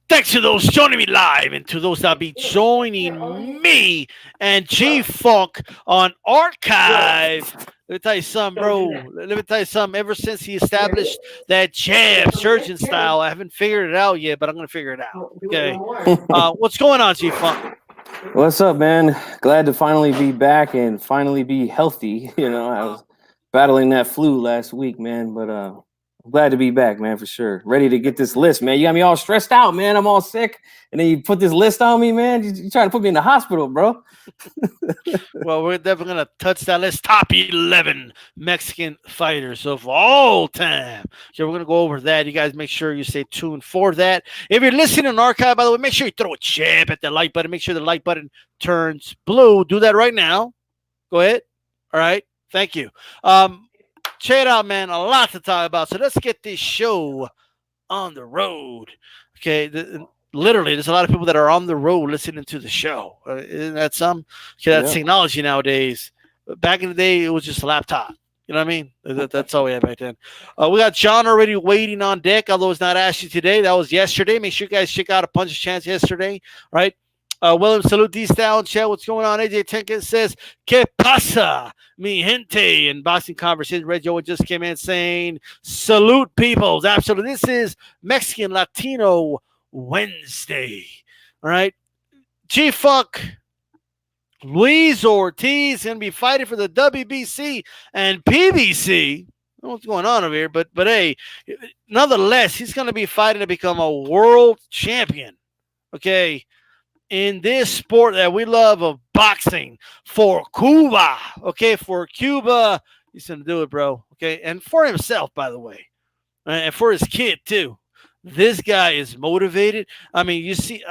Thanks to those joining me live and to those that be joining me and G Funk on Archive. Let me tell you something, bro. Let me tell you something. Ever since he established that jab surgeon style, I haven't figured it out yet, but I'm going to figure it out. Okay. What's going on, G Funk? What's up, man? Glad to finally be back and finally be healthy. I was battling that flu last week, man, but I'm glad to be back, man, for sure. Ready to get this list, man. You got me all stressed out, man. I'm all sick, and then you put this list on me, man. You trying to put me in the hospital, bro? Well, we're definitely going to touch that list. Top 11 Mexican fighters of all time. So we're going to go over that. You guys make sure you stay tuned for that. If you're listening on Archive, by the way, make sure you throw a jab at the like button. Make sure the like button turns blue. Do that right now. Go ahead. All right. Thank you. Check it out, man. A lot to talk about. So let's get this show on the road. Okay. Literally, there's a lot of people that are on the road listening to the show. Isn't that some? Okay, that's Yeah. technology nowadays. But back in the day, it was just a laptop. You know what I mean? That's all we had back then. We got John already waiting on deck, although it's not Ashley today. That was yesterday. Make sure you guys check out A Puncher's Chance yesterday, right? William Salute D-Style and chat. What's going on? AJ Tenkin says, Que pasa, mi gente? In Boxing Conversation, Red Joe just came in saying, Salute, peoples. Absolutely. This is Mexican Latino Wednesday. All right. G Funk, Luis Ortiz going to be fighting for the WBC and PBC. I don't know what's going on over here, but hey, nonetheless, he's going to be fighting to become a world champion. Okay. In this sport that we love of boxing for Cuba. Okay. For Cuba, he's going to do it, bro. Okay. And for himself, by the way. And for his kid, too. This guy is motivated. I mean, you see,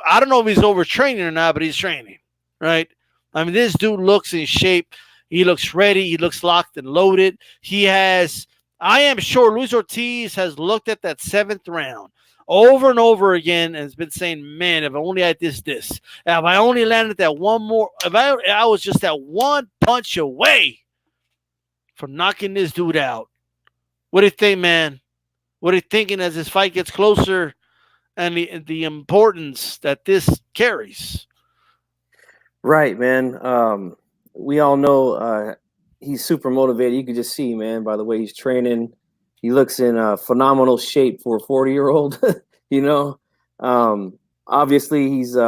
I don't know if he's overtraining or not, but he's training, right? I mean, this dude looks in shape. He looks ready. He looks locked and loaded. He has, I am sure Luis Ortiz has looked at that seventh round over and over again and has been saying, man, if I only had this, if I only landed that one more, if I was just that one punch away from knocking this dude out. What do you think, man? What are you thinking as this fight gets closer and the importance that this carries? Right, man. We all know he's super motivated. You can just see, man, by the way he's training. He looks in phenomenal shape for a 40-year-old. you know, obviously he's, he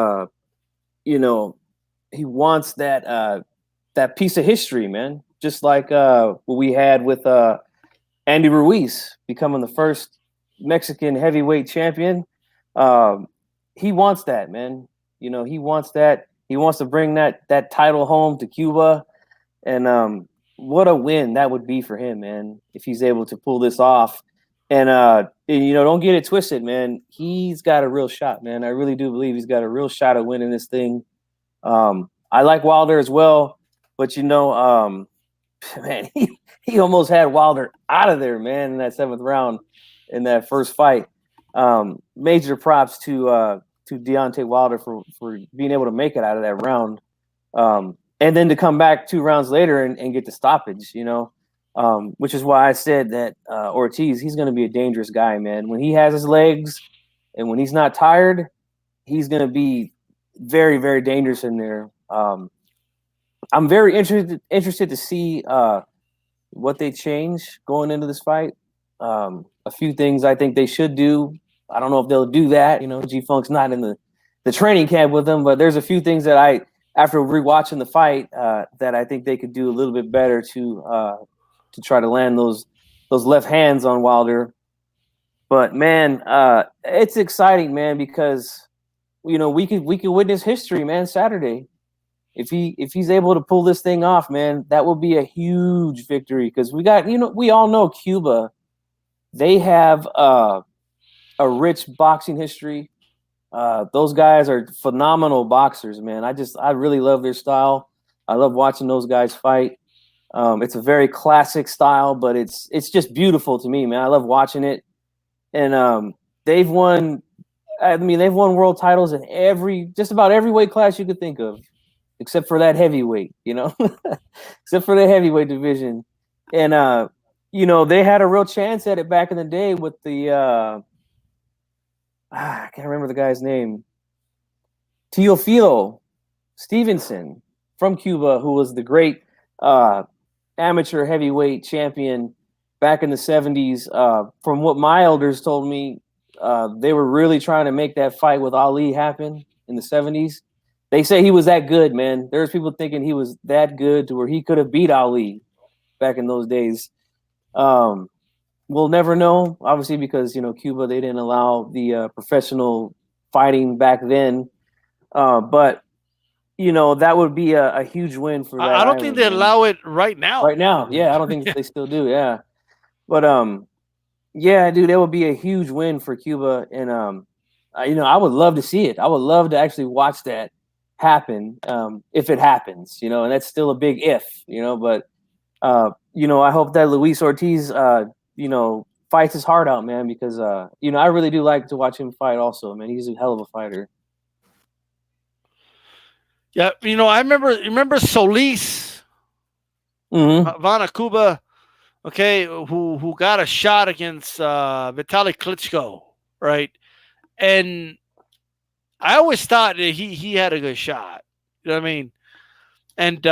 wants that piece of history, man. Just like what we had with Andy Ruiz becoming the first Mexican heavyweight champion. He wants that, man. He wants that. He wants to bring that title home to Cuba. And what a win that would be for him, man, if he's able to pull this off. And don't get it twisted, man. He's got a real shot, man. I really do believe he's got a real shot at winning this thing. I like Wilder as well, but man, he almost had Wilder out of there, man, in that seventh round in that first fight. Major props to Deontay Wilder for being able to make it out of that round. And then to come back 2 rounds later and get the stoppage, which is why I said that Ortiz, he's going to be a dangerous guy, man. When he has his legs and when he's not tired, he's going to be very, very dangerous in there. I'm very interested to see what they change going into this fight. A few things I think they should do. I don't know if they'll do that. G-Funk's not in the training camp with them, but there's a few things that after rewatching the fight, that I think they could do a little bit better to try to land those left hands on Wilder. But man, it's exciting, man, because we could witness history, man. Saturday, if he's able to pull this thing off, man, that will be a huge victory because we all know Cuba. They have a rich boxing history. Those guys are phenomenal boxers, man. I really love their style. I love watching those guys fight. It's a very classic style, but it's just beautiful to me, man. I love watching it. And they've won world titles in just about every weight class you could think of, except for that heavyweight, except for the heavyweight division. And they had a real chance at it back in the day with the I can't remember the guy's name. Teofilo Stevenson from Cuba, who was the great amateur heavyweight champion back in the 70s. From what my elders told me, they were really trying to make that fight with Ali happen in the 70s. They say he was that good, man. There's people thinking he was that good to where he could have beat Ali back in those days. We'll never know, obviously, because Cuba, they didn't allow the professional fighting back then. But that would be a huge win for that. I don't think they allow it right now. Right now, yeah, I don't think they still do. Yeah, but yeah, dude, that would be a huge win for Cuba, and I would love to see it. I would love to actually watch that happen, if it happens, and that's still a big if, but I hope that Luis Ortiz, fights his heart out, man, because I really do like to watch him fight. Also, man, he's a hell of a fighter. Yeah, I remember Solis, Havana, Cuba, okay, who got a shot against Vitaly Klitschko, right? And I always thought that he had a good shot. You know what I mean? And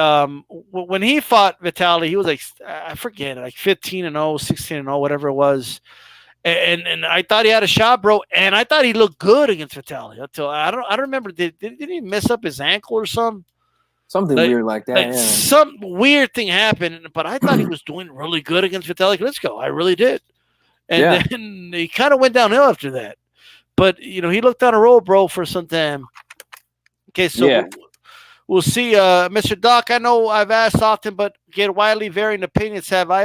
when he fought Vitaly, he was like, I forget, like 15-0, 16-0, whatever it was. And I thought he had a shot, bro. And I thought he looked good against Vitaly. Until I don't remember. Did he mess up his ankle or something? Something weird like that. Yeah. Some weird thing happened, but I thought he was doing really good against Vitaly Klitschko. I really did. And then he kind of went downhill after that. But he looked on a roll, bro, for some time. Okay, so we'll see, Mr. Doc. I know I've asked often, but get widely varying opinions. Have I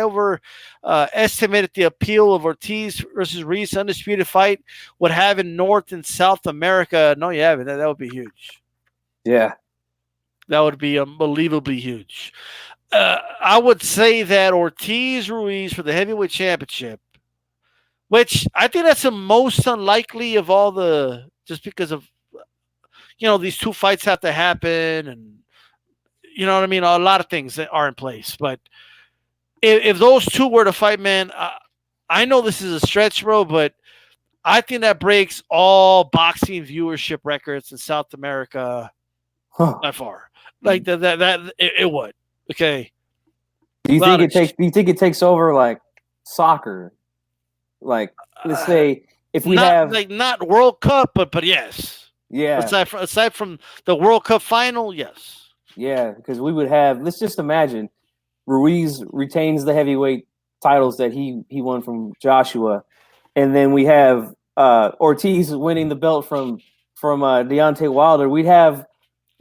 estimated the appeal of Ortiz versus Ruiz undisputed fight would have in North and South America? No, you haven't. That would be huge. Yeah. That would be unbelievably huge. I would say that Ortiz Ruiz for the heavyweight championship, which I think that's the most unlikely of all just because of, these two fights have to happen, and you know what I mean? A lot of things that are in place. But if those two were to fight, man, I know this is a stretch, bro, but I think that breaks all boxing viewership records in South America by far. Like that it would. Okay. Do you think it takes over like soccer? Like, let's say if we have not World Cup, but yes. Yeah. Aside from the World Cup final, yes. Yeah, because we would have. Let's just imagine Ruiz retains the heavyweight titles that he won from Joshua, and then we have Ortiz winning the belt from Deontay Wilder. We'd have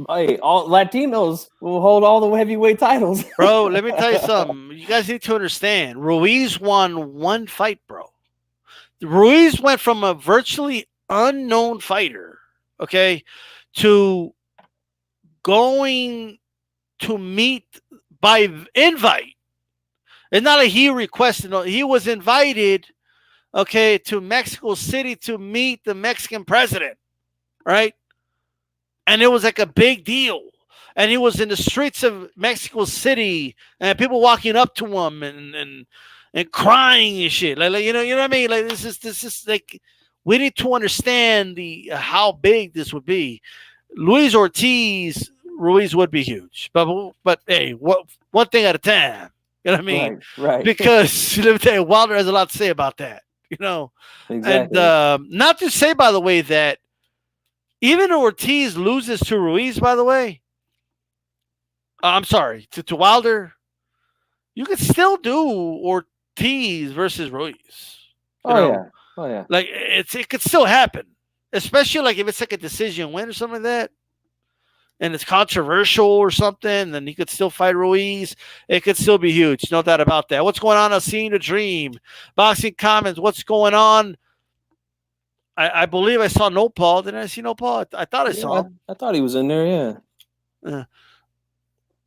all Latinos will hold all the heavyweight titles. Bro, let me tell you something. You guys need to understand. Ruiz won one fight, bro. Ruiz went from a virtually unknown fighter, okay, to going to meet by invite. It's not like he requested. He was invited, okay, to Mexico City to meet the Mexican president, right? And it was like a big deal. And he was in the streets of Mexico City, and people walking up to him and crying and shit. Like you know what I mean? Like this is like, we need to understand how big this would be. Luis Ortiz Ruiz would be huge, but hey, one thing at a time. You know what I mean? Right. Because let me tell you, Wilder has a lot to say about that. Exactly. And not to say, by the way, that even Ortiz loses to Ruiz, by the way, I'm sorry, to Wilder, you could still do Ortiz versus Ruiz. Oh yeah. Like it could still happen, especially like if it's like a decision win or something like that, and it's controversial or something. Then he could still fight Ruiz. It could still be huge, no doubt about that. What's going on? I'm seeing the dream. Boxing comments. What's going on? I believe I saw No Paul. Didn't I see No Paul? I thought I saw him. I thought he was in there. Yeah.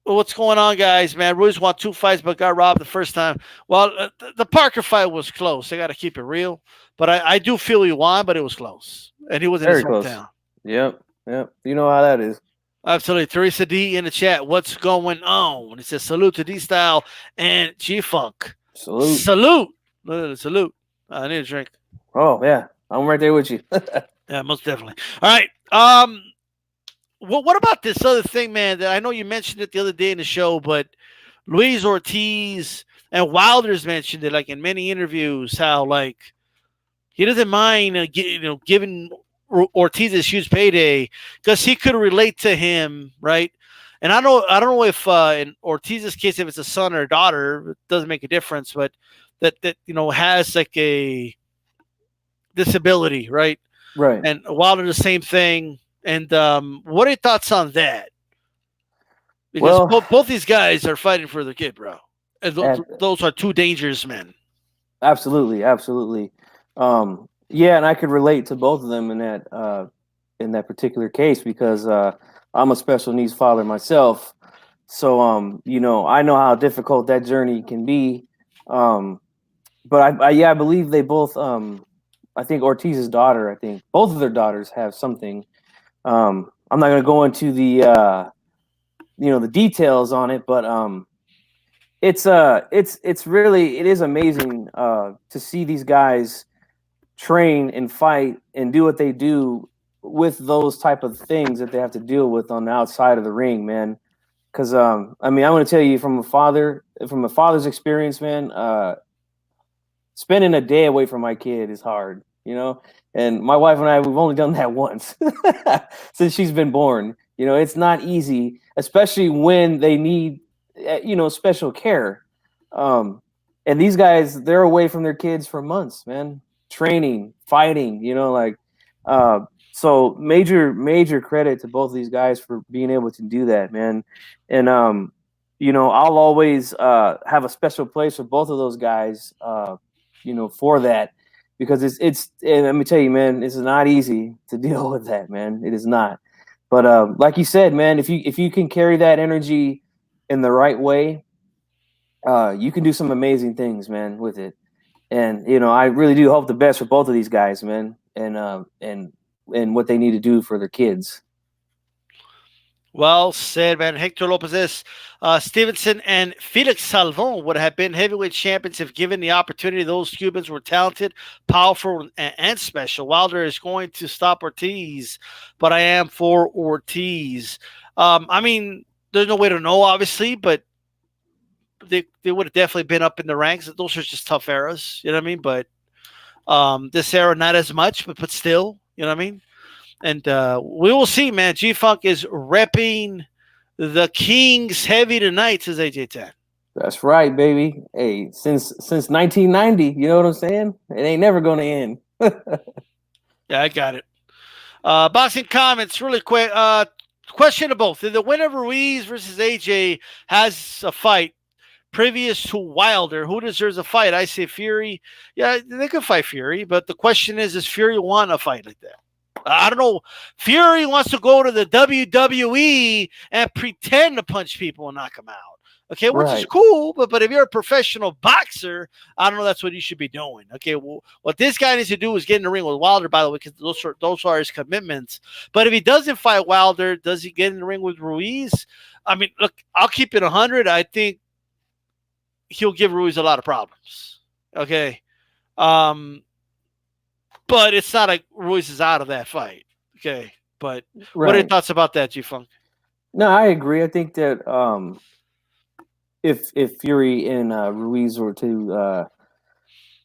Well, what's going on, guys? Man, Ruiz won 2 fights, but got robbed the first time. Well, the Parker fight was close. I got to keep it real. But I do feel he won, but it was close. And he was in his hometown. Yep. You know how that is. Absolutely. Teresa D in the chat. What's going on? It says salute to D-Style and G-Funk. Salute. Salute. I need a drink. Oh, yeah. I'm right there with you. Yeah, most definitely. All right. What about this other thing, man? That I know you mentioned it the other day in the show, but Luis Ortiz and Wilder's mentioned it, like in many interviews, how like he doesn't mind, giving Ortiz this huge payday because he could relate to him, right? And I don't know if in Ortiz's case, if it's a son or a daughter, it doesn't make a difference, but that has like a disability, right? Right. And Wilder the same thing. And what are your thoughts on that? Because Well, both these guys are fighting for their kid, bro. And at, those are two dangerous men. absolutely, absolutely. Yeah, and I could relate to both of them in that particular case because I'm a special needs father myself. So I know how difficult that journey can be. Um, but I believe they both I think Ortiz's daughter, I think both of their daughters have something. I'm not going to go into the details on it, but it's really it is amazing to see these guys train and fight and do what they do with those type of things that they have to deal with on the outside of the ring, man. Because I mean, I want to tell you from a father's experience, man. Spending a day away from my kid is hard, And my wife and I, we've only done that once since she's been born. It's not easy, especially when they need, special care. And these guys, they're away from their kids for months, man. Training, fighting, uh, so major credit to both of these guys for being able to do that, man. And I'll always have a special place for both of those guys. For that, because it's and let me tell you, man, it's not easy to deal with that, man. It is not. But like you said, man, if you can carry that energy in the right way, you can do some amazing things, man, with it. And I really do hope the best for both of these guys, man, and what they need to do for their kids. Well said, man. Hector Lopez, Stevenson, and Felix Salvon would have been heavyweight champions if given the opportunity. Those Cubans were talented, powerful, and special. Wilder is going to stop Ortiz, but I am for Ortiz. I mean, there's no way to know, obviously, but they would have definitely been up in the ranks. Those are just tough eras, you know what I mean? But this era, not as much, but still, you know what I mean? And we will see, man. G Funk is repping the Kings heavy tonight, says AJ10. That's right, baby. Hey, since 1990, you know what I'm saying? It ain't never gonna end. Yeah, I got it. Boxing comments, really quick. Questionable. Did the winner of Ruiz versus AJ has a fight previous to Wilder? Who deserves a fight? I say Fury. Yeah, they could fight Fury, but the question is, does Fury want a fight like that? I don't know. Fury wants to go to the WWE and pretend to punch people and knock them out. Okay, which is cool, but if you're a professional boxer, I don't know. That's what you should be doing. Okay, well, what this guy needs to do is get in the ring with Wilder, by the way, because those are his commitments. But if he doesn't fight Wilder, does he get in the ring with Ruiz? I mean, look, I'll keep it 100. I think he'll give Ruiz a lot of problems. Okay. But it's not like Ruiz is out of that fight. Okay. But what are your thoughts about that, G-Funk? No, I agree. I think that if Fury and Ruiz were to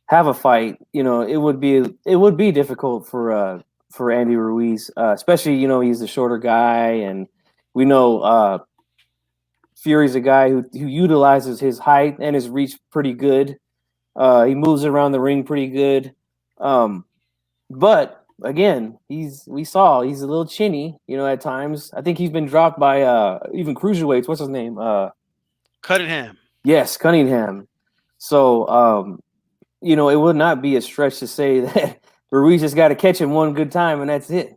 have a fight, it would be difficult for Andy Ruiz, especially he's a shorter guy, and we know Fury's a guy who utilizes his height and his reach pretty good. He moves around the ring pretty good. But again, he's a little chinny, at times. I think he's been dropped by even cruiserweights. What's his name? Cunningham. Yes, Cunningham. So it would not be a stretch to say that Ruiz just got to catch him one good time and that's it,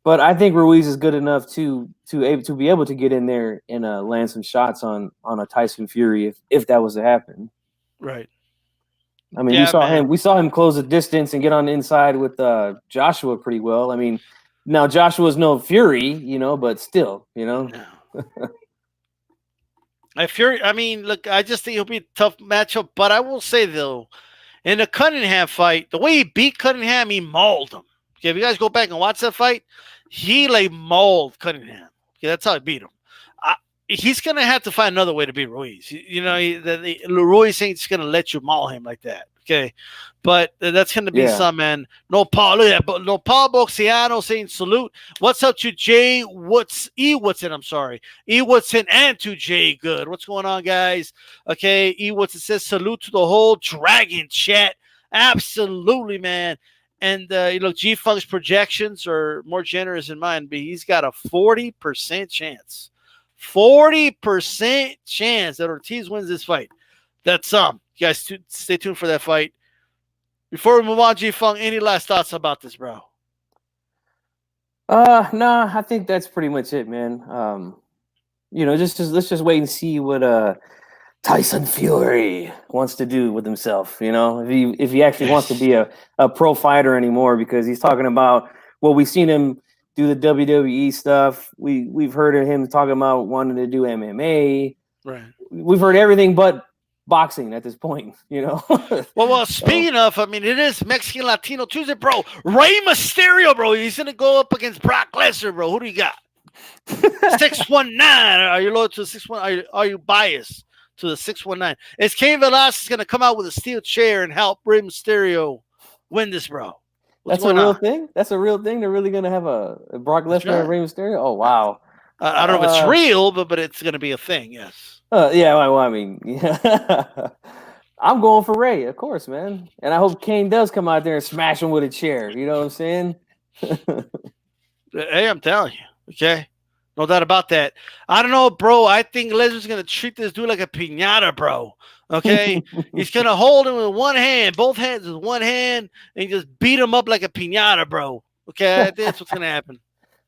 But I think Ruiz is good enough to be able to get in there and land some shots on a Tyson Fury if that was to happen. Right. I mean, we saw him close the distance and get on the inside with Joshua pretty well. I mean, now Joshua's no Fury, but still, No. Fury, I mean, look, I just think it'll be a tough matchup, but I will say, though, in the Cunningham fight, the way he beat Cunningham, he mauled him. Okay, if you guys go back and watch that fight, he like mauled Cunningham. Okay, that's how he beat him. He's gonna have to find another way to beat Ruiz. Ruiz ain't just gonna let you maul him like that. Okay, but that's gonna be some man. No Paul, look at that. No Paul Boxiano saying salute. What's up to Jay? Woodson? I'm sorry, E Woodson and to Jay Good. What's going on, guys? Okay, E Woodson says salute to the whole Dragon chat. Absolutely, man. And G Funk's projections are more generous than mine, but he's got a 40% chance. 40% chance that Ortiz wins this fight. That's you guys stay tuned for that fight. Before we move on, G Funk, any last thoughts about this, bro? No, I think that's pretty much it, man. Just let's just wait and see what Tyson Fury wants to do with himself. If he actually wants to be a pro fighter anymore, because he's talking about we've seen him do the WWE stuff. We've heard of him talking about wanting to do MMA. Right. We've heard everything but boxing at this point, Well, speaking of, it is Mexican Latino Tuesday, bro. Rey Mysterio, bro. He's gonna go up against Brock Lesnar, bro. Who do you got? 619. Are you loyal to the 619? Are you biased to the 619? Is Cain Velasquez gonna come out with a steel chair and help Rey Mysterio win this, bro? That's a real thing? That's a real thing? They're really going to have a Brock Lesnar and Rey Mysterio? Oh, wow. I don't know if it's real, but it's going to be a thing, yes. Yeah, I'm going for Rey, of course, man. And I hope Kane does come out there and smash him with a chair. You know what I'm saying? Hey, I'm telling you, okay? No doubt about that. I don't know, bro. I think Lesnar's going to treat this dude like a piñata, bro. Okay? He's going to hold him with one hand, both hands with one hand, and just beat him up like a piñata, bro. Okay? I think that's what's going to happen.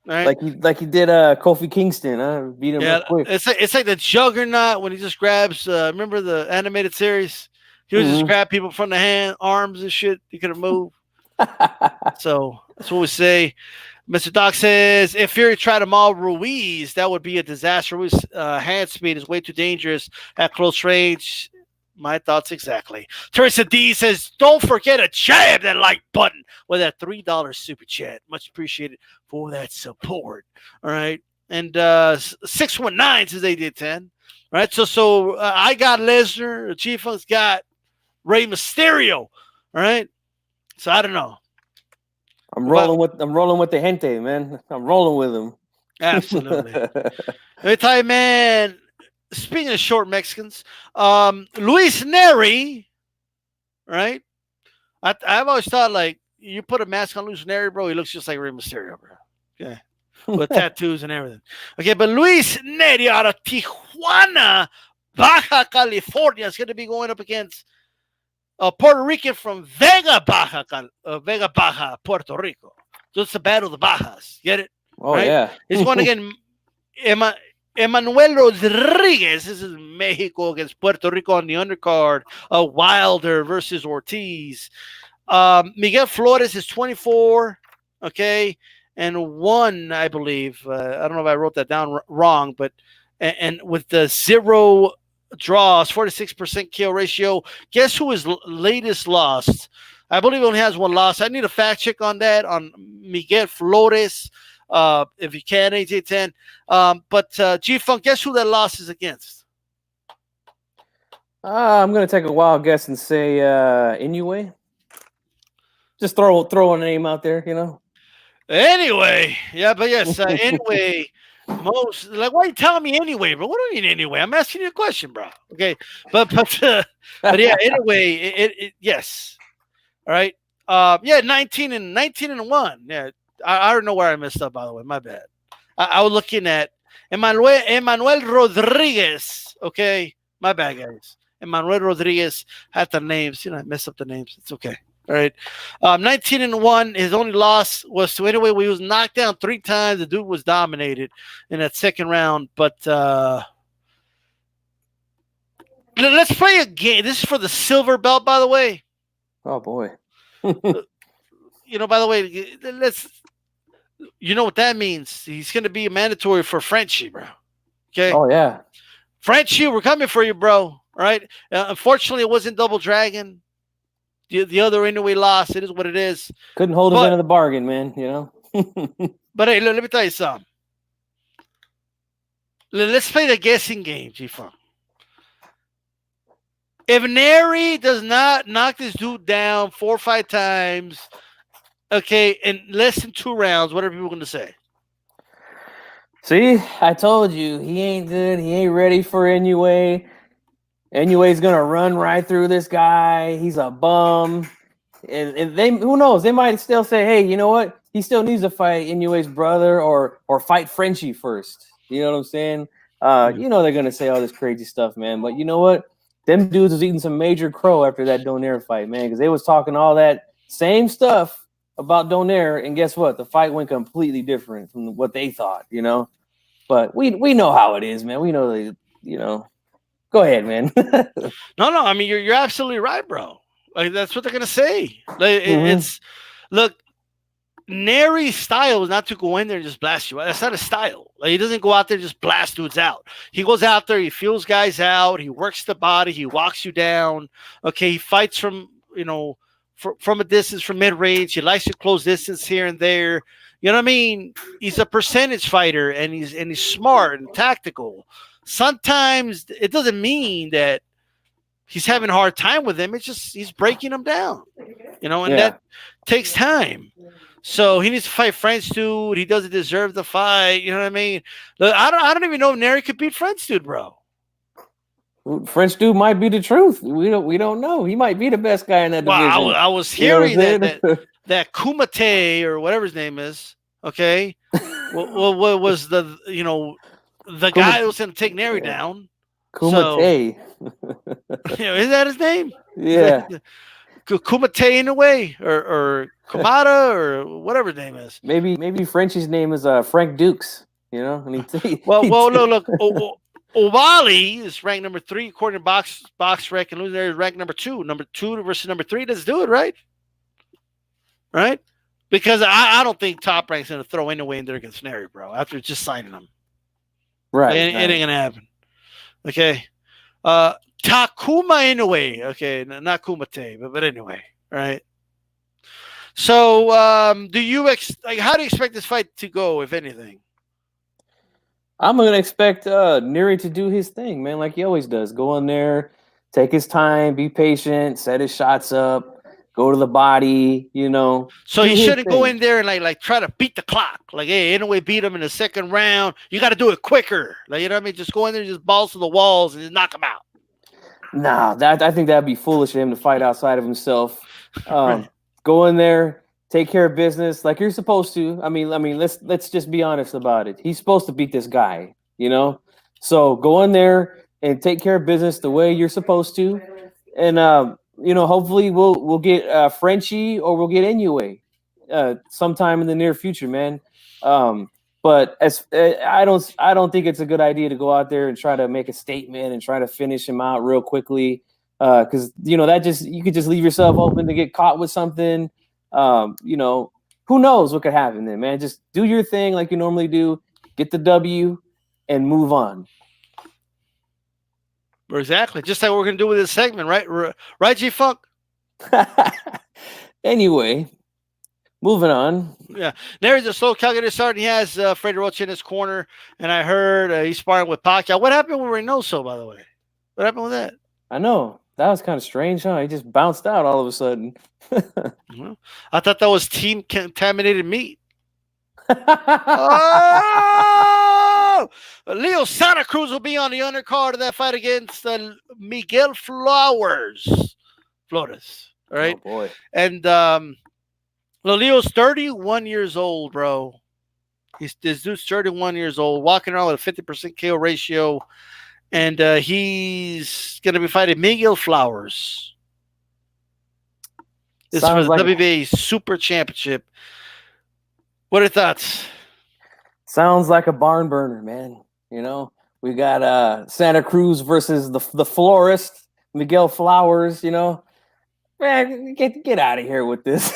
All right? Like he did Kofi Kingston, huh? Beat him up quick. It's like the Juggernaut when he just grabs, remember the animated series? He would just grab people from the arms and shit. He couldn't move. So that's what we say. Mr. Doc says, if Fury tried to maul Ruiz, that would be a disaster. Ruiz's hand speed is way too dangerous at close range. My thoughts exactly. Teresa D says, don't forget to jab that like button with that $3 super chat. Much appreciated for that support. All right. And 619 says they did 10. All right. So I got Lesnar. Chief Funk's got Rey Mysterio. All right. So I don't know. I'm rolling with the gente, man. I'm rolling with him. Absolutely. Let me tell you, man. Speaking of short Mexicans, Luis Neri, right? I've always thought, like, you put a mask on Luis Neri, bro, he looks just like Rey Mysterio, bro. Okay. With tattoos and everything. Okay, but Luis Neri out of Tijuana, Baja California is going to be going up against a Puerto Rican from Vega Baja, Puerto Rico. So it's the battle of the Bajas. Get it? Oh, right? Yeah. He's going against Emmanuel Rodriguez. This is Mexico against Puerto Rico on the undercard. Wilder versus Ortiz. Miguel Flores is 24. Okay. And 1, I believe. I don't know if I wrote that down wrong, but and with the 0 draws, 46% KO ratio. Guess who his latest lost? I believe he only has 1 loss. I need a fact check on that on Miguel Flores. If you can, AJ10. But G-Funk, guess who that loss is against? I'm going to take a wild guess and say Inoue. Just throw a name out there, Anyway, yeah, but yes, anyway, why are you telling me anyway, bro? What do you mean anyway? I'm asking you a question, bro. Okay, but yeah, anyway, yes, all right, 19 and 1. Yeah, I don't know where I messed up. By the way, my bad. I was looking at Emmanuel Rodriguez. Okay, my bad, guys. Emmanuel Rodriguez had the names. I messed up the names. It's okay. All right. 19 and 1. His only loss was to Anyway. He was knocked down 3 times. The dude was dominated in that second round. But let's play a game. This is for the silver belt, by the way. Oh boy. By the way, you know what that means. He's going to be mandatory for Frenchie, bro. Okay. Oh yeah. Frenchie, we're coming for you, bro. All right. Unfortunately, it wasn't Double Dragon. The other Inoue lost. It is what it is. Couldn't hold us into the bargain, man. You know. But hey, let me tell you something. Let's play the guessing game, G-Funk. If Neri does not knock this dude down 4 or 5 times, okay, in less than 2 rounds, what are people going to say? See, I told you, he ain't good. He ain't ready for Inoue. Inoue's going to run right through this guy. He's a bum. And they, who knows? They might still say, hey, you know what? He still needs to fight Inoue's brother or fight Frenchie first. You know what I'm saying? You know they're going to say all this crazy stuff, man. But you know what? Them dudes was eating some major crow after that Donaire fight, man, because they was talking all that same stuff about Donaire, and guess what? The fight went completely different from what they thought, you know? But we know how it is, man. We know that, you know. Go ahead, man. No. I mean, you're absolutely right, bro. Like that's what they're gonna say. Like it's look, Neri's style is not to go in there and just blast you out. That's not a style. Like he doesn't go out there and just blast dudes out. He goes out there, he feels guys out, he works the body, he walks you down. Okay, he fights from from a distance, from mid range. He likes to close distance here and there. You know what I mean? He's a percentage fighter, and he's smart and tactical. Sometimes it doesn't mean that he's having a hard time with him. It's just he's breaking him down, and that takes time. So he needs to fight French dude. He doesn't deserve the fight. You know what I mean? Look, I don't even know if Neri could beat French dude, bro. French dude might be the truth. We don't know. He might be the best guy in that division. I was hearing that Kumite or whatever his name is. Okay, what was the guy who was going to take Neri down? Kumite. Is that his name? Yeah. Kumite in a way, or Kamada, or whatever his name is. Maybe Frenchie's name is Frank Dukes. And look. O'Malley is ranked number 3 according to box rec, and Loser is ranked number 2. Number 2 versus number 3. Let's do it, right? Right? Because I don't think Top Rank's going to throw Inoue in there against Neri, bro. After just signing him, right? It ain't going to happen. Okay. Takuma Inoue. Okay, not Kumite, but anyway, right? So, how do you expect this fight to go, if anything? I'm gonna expect Neri to do his thing, man, like he always does. Go in there, take his time, be patient, set his shots up, go to the body, So he shouldn't go in there and like try to beat the clock. Like, hey, Inoue beat him in the second round. You got to do it quicker. Like, you know what I mean? Just go in there, just balls to the walls, and just knock him out. Nah, I think that'd be foolish of him to fight outside of himself. Right. Go in there. Take care of business like you're supposed to. I mean, let's just be honest about it. He's supposed to beat this guy, So go in there and take care of business the way you're supposed to, and hopefully we'll get Frenchie or we'll get Inoue sometime in the near future, man. But I don't think it's a good idea to go out there and try to make a statement and try to finish him out real quickly, because you could just leave yourself open to get caught with something. Who knows what could happen then, man? Just do your thing like you normally do, get the W, and move on. Exactly. Just like we're going to do with this segment, right? Right, G-Funk? Anyway, moving on. Yeah. There's a slow calculator start. He has Freddie Roach in his corner, and I heard he's sparring with Pacquiao. What happened with Reynoso, by the way? What happened with that? I know. That was kind of strange, huh? He just bounced out all of a sudden. I thought that was team contaminated meat. Oh! Leo Santa Cruz will be on the undercard of that fight against Miguel Flores. All right? Oh, boy. And Leo's 31 years old, bro. This dude's 31 years old, walking around with a 50% KO ratio. And he's going to be fighting Miguel Flores. This is for the WBA Super Championship. What are your thoughts? Sounds like a barn burner, man. We got Santa Cruz versus the florist, Miguel Flowers, Man, get out of here with this.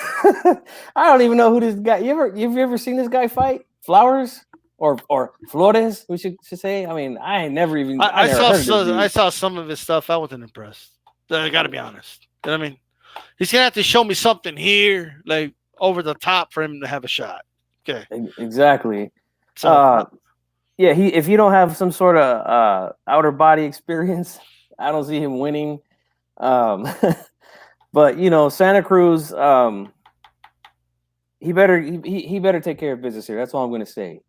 I don't even know who this guy. You ever seen this guy fight? Flowers? Or Flores, we should say. I mean, I ain't never even. I saw some of his stuff. I wasn't impressed. I got to be honest. You know what I mean? He's gonna have to show me something here, like over the top, for him to have a shot. Okay, Exactly. so Yeah, if you don't have some sort of outer body experience, I don't see him winning. Um, but Santa Cruz, he better take care of business here. That's all I'm going to say,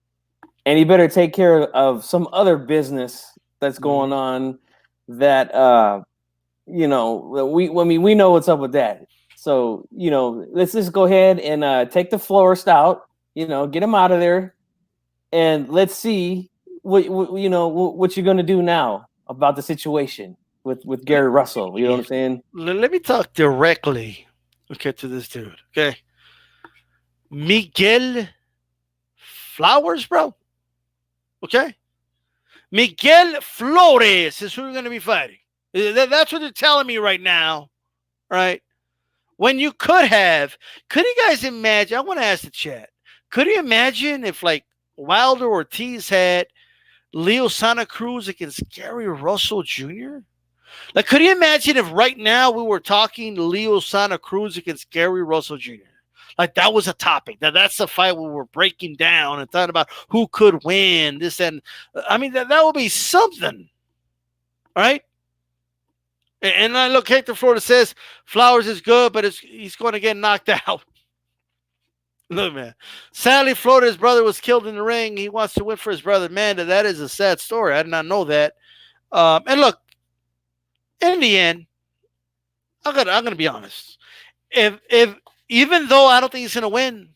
and he better take care of some other business that's going on. That we know what's up with that. So let's just go ahead and take the florist out. Get him out of there, and let's see what you're going to do now about the situation with Gary Russell. You know what I'm saying? let me talk directly, okay, to this dude. Okay, Miguel Flowers, bro. Okay, Miguel Flores is who we're going to be fighting. That's what they're telling me right now, right? When you could you guys imagine? I want to ask the chat. Could you imagine if like Wilder Ortiz had Leo Santa Cruz against Gary Russell Jr.? Like, could you imagine if right now we were talking Leo Santa Cruz against Gary Russell Jr.? Like, that was a topic. That's the fight we were breaking down and thought about who could win this. And I mean, that would be something, right? And I look, Hector Florida says Flowers is good, but he's going to get knocked out. Look, man. Sadly, Florida's brother was killed in the ring. He wants to win for his brother. Man, that is a sad story. I did not know that. And look, in the end, I'm gonna be honest. If even though I don't think he's gonna win,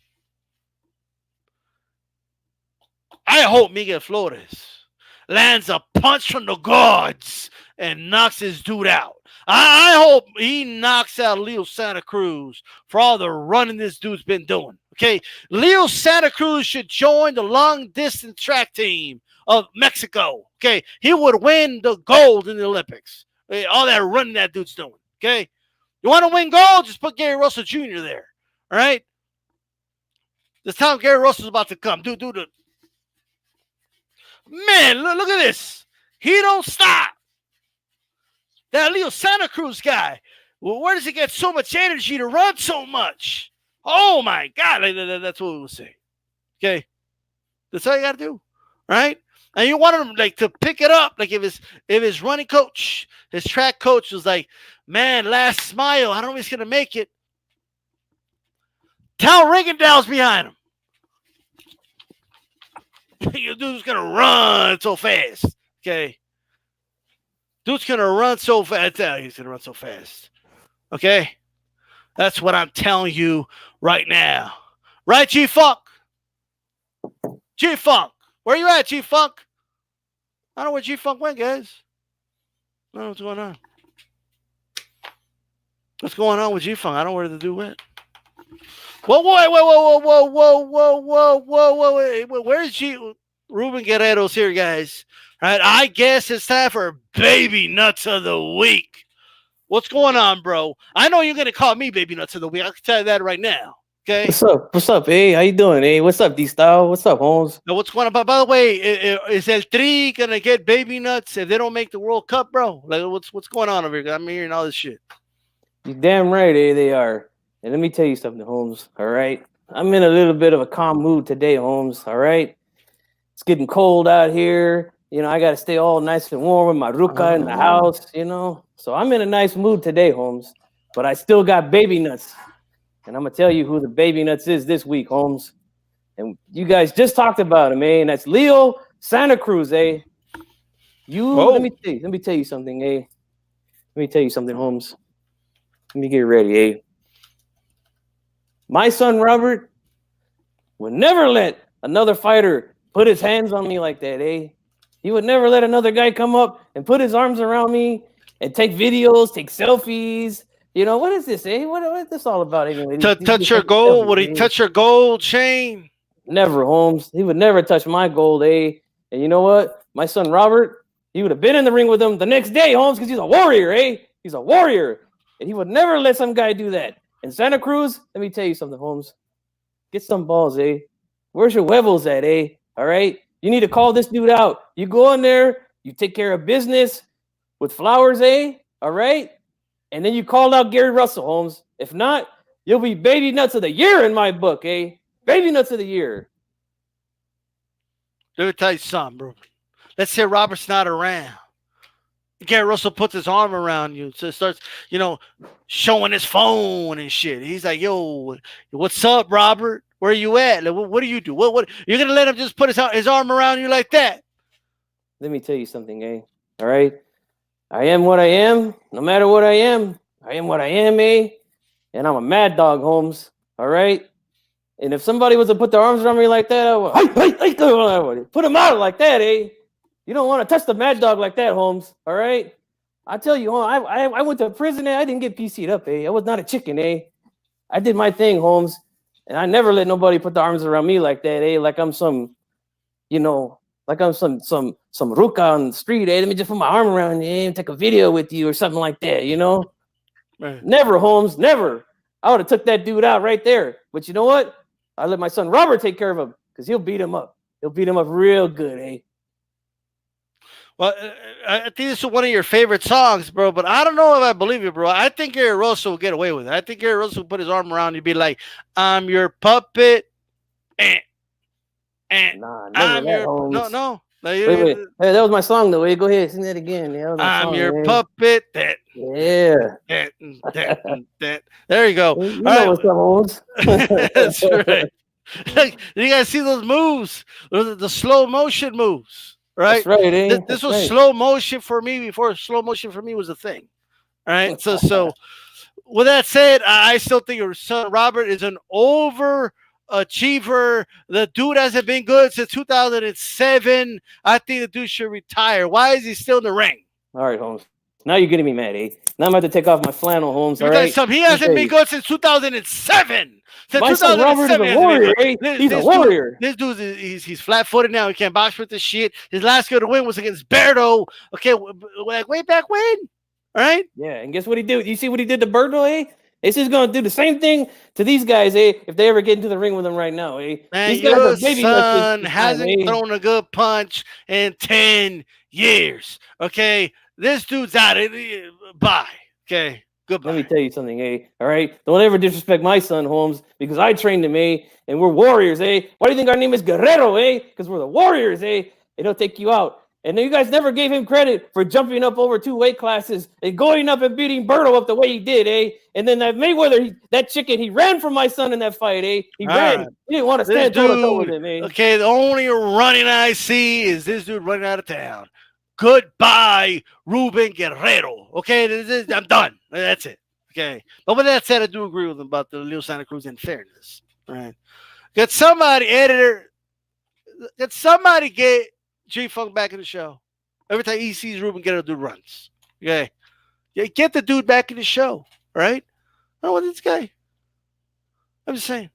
I hope Miguel Flores lands a punch from the gods and knocks his dude out. I hope he knocks out Leo Santa Cruz for all the running this dude's been doing. Okay, Leo Santa Cruz should join the long distance track team of Mexico. Okay, he would win the gold in the Olympics. All that running that dude's doing. Okay, you want to win gold? Just put Gary Russell Jr. there. All right. This time Gary Russell's about to come. Dude. Man, look at this. He don't stop. That Leo Santa Cruz guy. Well, where does he get so much energy to run so much? Oh my God. That's what we will say. Okay. That's all you got to do. Right? And you want him like to pick it up. Like if his running coach, his track coach was like, man, last smile. I don't know if he's gonna make it. Tell Riggindale's behind him. Your dude's gonna run so fast. Okay. Dude's gonna run so fast. He's gonna run so fast. Okay. That's what I'm telling you right now. Right, G-Funk? G-Funk. Where you at, G-Funk? I don't know where G-Funk went, guys. I don't know what's going on. What's going on with G-Funk? I don't know where the dude went. Whoa. Where's G? Ruben Guerrero's here, guys. All right, I guess it's time for Baby Nuts of the Week. What's going on, bro? I know you're going to call me Baby Nuts of the Week. I can tell you that right now. Okay. What's up, hey? How you doing, hey? What's up, DStyle? What's up, Holmes? Now, what's going on? By the way, is El Tri gonna get baby nuts if they don't make the World Cup, bro? Like, what's going on over here? I'm hearing all this shit. You're damn right, eh? They are. And let me tell you something, Holmes. All right, I'm in a little bit of a calm mood today, Holmes. All right, it's getting cold out here. I got to stay all nice and warm with my ruca in the house. So I'm in a nice mood today, Holmes. But I still got baby nuts. And I'm going to tell you who the baby nuts is this week, Holmes. And you guys just talked about him, eh? And that's Leo Santa Cruz, eh? Let me tell you something, eh? Let me tell you something, Holmes. Let me get ready, eh? My son, Robert, would never let another fighter put his hands on me like that, eh? He would never let another guy come up and put his arms around me and take videos, take selfies. What is this, eh? What is this all about anyway? Touch your gold? Would he touch your gold chain? Never, Holmes. He would never touch my gold, eh? And you know what? My son, Robert, he would have been in the ring with him the next day, Holmes, because he's a warrior, eh? He's a warrior. And he would never let some guy do that. And Santa Cruz, let me tell you something, Holmes. Get some balls, eh? Where's your huevos at, eh? All right? You need to call this dude out. You go in there, you take care of business with Flowers, eh? All right? and then you called out Gary Russell, Holmes. If not, you'll be baby nuts of the year in my book, eh? Baby nuts of the year. Let me tell you something, bro. Let's say Robert's not around. Gary Russell puts his arm around you, so it starts, showing his phone and shit. He's like, "Yo, what's up, Robert? Where you at? Like, what do you do? What? You're gonna let him just put his arm around you like that?" Let me tell you something, eh? All right, I am what I am. No matter what I am what I am, eh? And I'm a mad dog, Holmes. All right. And if somebody was to put their arms around me like that, I would put them out like that, eh? You don't want to touch the mad dog like that, Holmes. All right. I tell you, I went to prison, eh? I didn't get PC'd up, eh? I was not a chicken, eh? I did my thing, Holmes, and I never let nobody put their arms around me like that, eh? Like I'm some, like I'm some ruka on the street, eh? Let me just put my arm around you, eh? And take a video with you or something like that, Right. Never, Holmes, never. I would have took that dude out right there. But you know what? I let my son Robert take care of him because he'll beat him up. He'll beat him up real good, eh? Well, I think this is one of your favorite songs, bro, but I don't know if I believe you, bro. I think Gary Russell will get away with it. I think Gary Russell will put his arm around you and be like, "I'm your puppet." Nah, never I'm that, your Holmes. No. Wait. Hey, that was my song, though. Hey, go ahead, sing that again. Yeah, I'm song, your man. puppet. Yeah. That. There you go. You know what's up, Holmes. That's right. You guys see those moves? The slow motion moves. Right? That's right, eh? This was slow motion for me before slow motion for me was a thing. All right. So with that said, I still think your son Robert is an overachiever. The dude hasn't been good since 2007. I think the dude should retire. Why is he still in the ring? All right, Holmes. Now you're getting me mad, eh? Now I'm about to take off my flannel, Holmes. All right. He hasn't been good since 2007. My son Robert is a warrior, eh? He's a warrior. This dude, he's flat-footed now. He can't box with this shit. His last good win was against Berto. Okay, like way back when. All right? Yeah, and guess what he did? You see what he did to Berto, eh? It's just going to do the same thing to these guys, eh? If they ever get into the ring with him right now, eh? Man, these guys your are baby son nuts hasn't thrown a good punch in 10 years. Okay? This dude's out. Bye. Okay? Goodbye. Let me tell you something, eh? All right? Don't ever disrespect my son, Holmes, because I trained him, eh? And we're warriors, eh? Why do you think our name is Guerrero, eh? Because we're the warriors, eh? And he'll take you out. And then you guys never gave him credit for jumping up over 2 weight classes and going up and beating Berto up the way he did, eh? And then that Mayweather, that chicken, he ran from my son in that fight, eh? He ran. Right. He didn't want to stand toe-to-toe with him, eh? Okay, the only running I see is this dude running out of town. Goodbye, Ruben Guerrero. Okay, I'm done. That's it. Okay. But with that said, I do agree with him about the Leo Santa Cruz in fairness. Right. Get somebody, editor, get somebody get G-Funk back in the show. Every time he sees Ruben Guerrero, dude runs. Okay. Yeah, get the dude back in the show. Right? I don't want this guy. I'm just saying.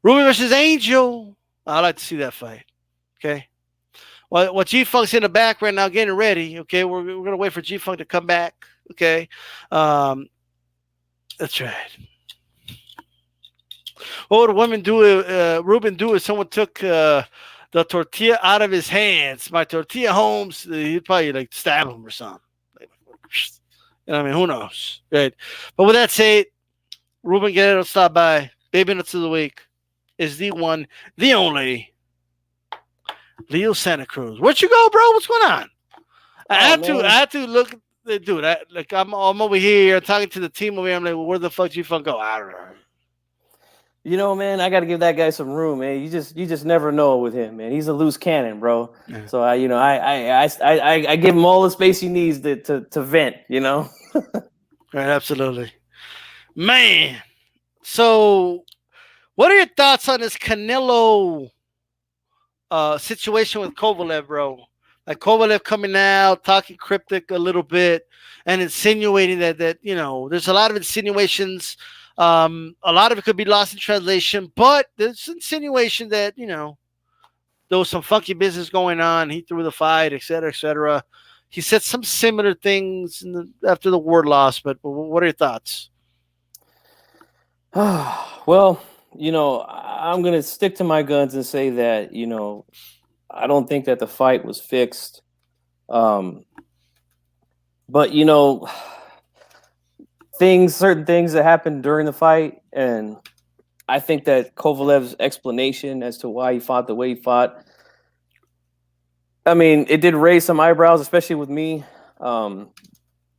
Ruben versus Angel. I'd like to see that fight. Okay. Well, G-Funk's in the back right now getting ready. Okay. We're going to wait for G-Funk to come back. Okay. That's right. What would a woman do? Ruben do if someone took the tortilla out of his hands? My tortilla, Holmes, he'd probably like stab him or something. I mean, who knows? Right. But with that said, Ruben Guerrero stop by. Baby Nuts of the Week is the one, the only Leo Santa Cruz. Where'd you go, bro? What's going on? I had to look. Dude, I'm over here talking to the team over here. I'm like, well, where the fuck G-Funk go? I don't know. You know, man, I got to give that guy some room, man. You just never know with him, man. He's a loose cannon, bro. Yeah. So I give him all the space he needs to vent. You know. Right, absolutely, man. So, what are your thoughts on this Canelo situation with Kovalev, bro? Like Kovalev coming out, talking cryptic a little bit, and insinuating that there's a lot of insinuations. A lot of it could be lost in translation, but there's insinuation that there was some funky business going on. He threw the fight, et cetera, et cetera. He said some similar things after the word loss. But what are your thoughts? Well, I'm gonna stick to my guns and say that I don't think that the fight was fixed. But certain things that happened during the fight, and I think that Kovalev's explanation as to why he fought the way he fought, I mean, it did raise some eyebrows, especially with me,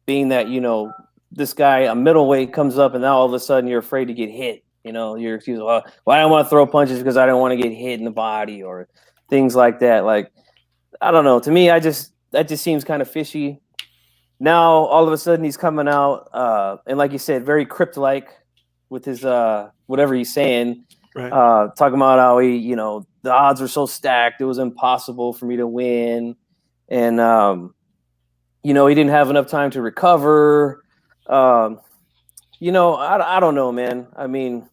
being that, you know, this guy, a middleweight, comes up and now all of a sudden you're afraid to get hit. You know, you're excused, well, I don't want to throw punches because I don't want to get hit in the body or things like that. Like, I don't know. To me, that just seems kind of fishy. Now, all of a sudden, he's coming out, and like you said, very crypt-like with his whatever he's saying, Right. talking about how he, you know, the odds were so stacked, it was impossible for me to win, and you know, he didn't have enough time to recover. You know, I don't know, man. I mean,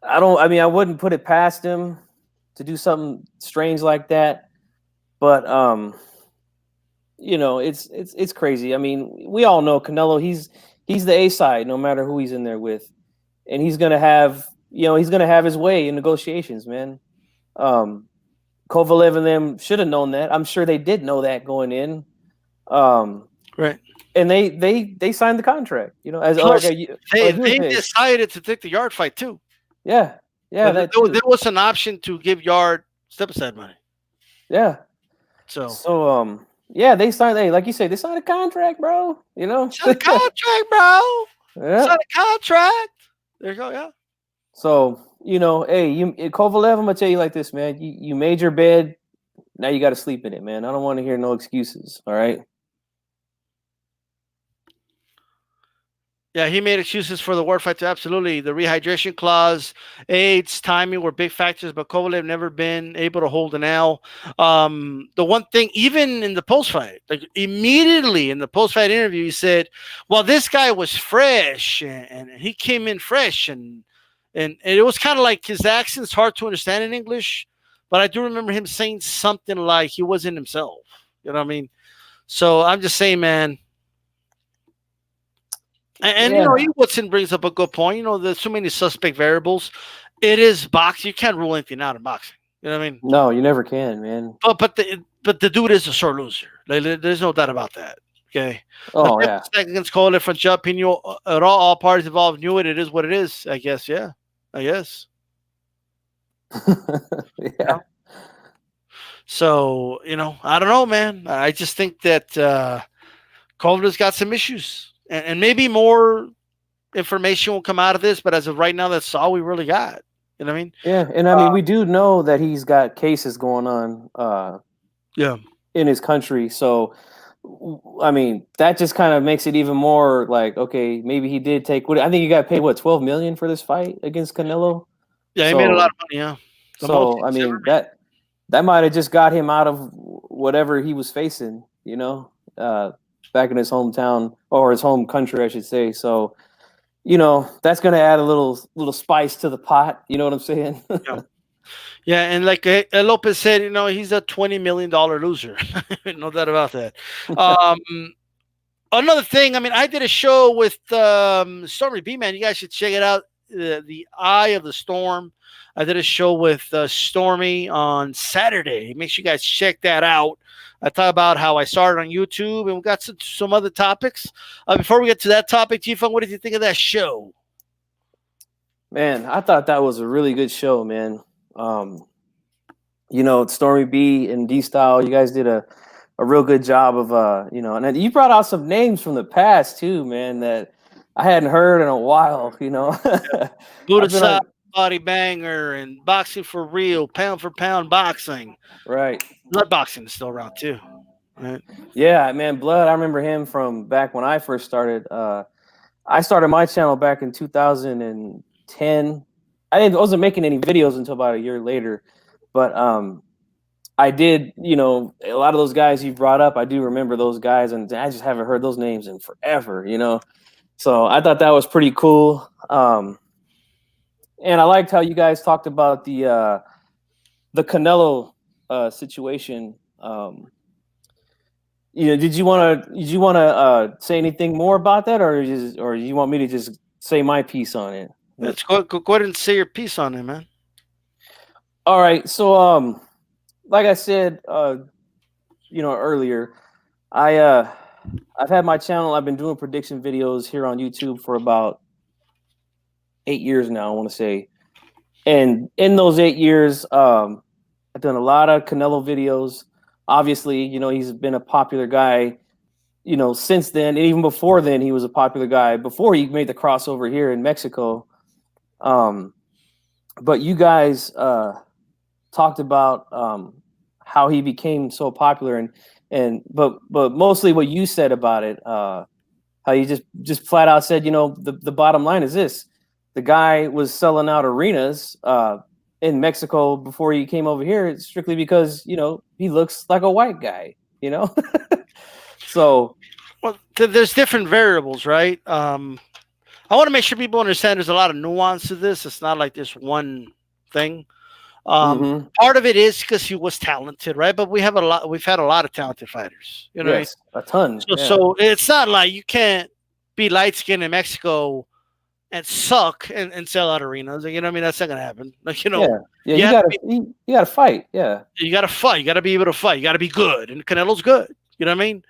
I wouldn't put it past him to do something strange like that, but you know, it's crazy. I mean, we all know Canelo. He's the A side, no matter who he's in there with, and he's gonna have his way in negotiations, man. Kovalev and them should have known that. I'm sure they did know that going in. Right. And they signed the contract, you know, as Plus, they like decided to take the Yard fight too. Yeah. There was an option to give Yard step aside money. Yeah. So yeah, they signed. Hey, like you say, they signed a contract, bro. You know, signed a contract, bro. Yeah. Signed a contract. There you go. Yeah. So you know, hey, Kovalev, I'm gonna tell you like this, man. You made your bed. Now you got to sleep in it, man. I don't want to hear no excuses. All right. Yeah, he made excuses for the Ward fight too. Absolutely. The rehydration clause, age, timing were big factors, but Kovalev never been able to hold an L. The one thing, even in the post-fight, like immediately in the post-fight interview, he said, well, this guy was fresh and he came in fresh and it was kind of like his accent's hard to understand in English, but I do remember him saying something like he wasn't himself. You know what I mean? So I'm just saying, man. And you know, Watson brings up a good point. You know, there's so many suspect variables. It is boxing. You can't rule anything out in boxing. You know what I mean? No, you never can, man. But the dude is a sore loser. Like, there's no doubt about that. Okay. Oh yeah. Against Cole from jumping, you know, at all parties involved knew it. It is what it is. I guess. Yeah. I guess. Yeah. So you know, I don't know, man. I just think that Calder's got some issues. And maybe more information will come out of this, but as of right now, that's all we really got. You know what I mean? Yeah, and I mean, we do know that he's got cases going on. Yeah, in his country. So, I mean, that just kind of makes it even more like, okay, maybe he did take. I think he got paid $12 million for this fight against Canelo. Yeah, he made a lot of money. Yeah. So I mean that might have just got him out of whatever he was facing. You know. Back in his hometown or his home country, I should say. So, you know, that's going to add a little spice to the pot. You know what I'm saying? Yeah. And like Lopez said, you know, he's a $20 million loser. No doubt about that. Another thing, I mean, I did a show with Stormy B, man. You guys should check it out. The Eye of the Storm. I did a show with Stormy on Saturday. Make sure you guys check that out. I talk about how I started on YouTube, and we got some other topics. Before we get to that topic, G-Funk, what did you think of that show? Man, I thought that was a really good show, man. You know, Stormy B and D-Style, you guys did a real good job of, you know, and you brought out some names from the past too, man, that I hadn't heard in a while, you know. Buddha Body Banger and Boxing for Real, Pound for Pound Boxing. Right. Blood Boxing is still around too. Right. Yeah, man, Blood. I remember him from back when I first started. I started my channel back in 2010. I wasn't making any videos until about a year later, but I did. You know, a lot of those guys you brought up, I do remember those guys, and I just haven't heard those names in forever. You know, so I thought that was pretty cool. And I liked how you guys talked about the Canelo situation. You know, did you want to say anything more about that, or you want me to just say my piece on it? Let's go ahead and say your piece on it, man. All right. So, like I said, you know, earlier, I I've had my channel. I've been doing prediction videos here on YouTube for about 8 years now, I want to say. And in those 8 years, I've done a lot of Canelo videos. Obviously, he's been a popular guy, since then. And even before then, he was a popular guy before he made the crossover here in Mexico. But you guys talked about how he became so popular, but mostly what you said about it, how you just flat out said, the bottom line is this: the guy was selling out arenas in Mexico before he came over here, strictly because he looks like a white guy, So, well, there's different variables, right? I want to make sure people understand there's a lot of nuance to this. It's not like this one thing. Part of it is because he was talented, right? But we've had a lot of talented fighters, yes, a ton. So it's not like you can't be light skinned in Mexico and suck and sell out arenas. You know what I mean? That's not gonna happen. Like, you gotta fight. Yeah, you gotta fight. You gotta be able to fight. You gotta be good. And Canelo's good. You know what I mean?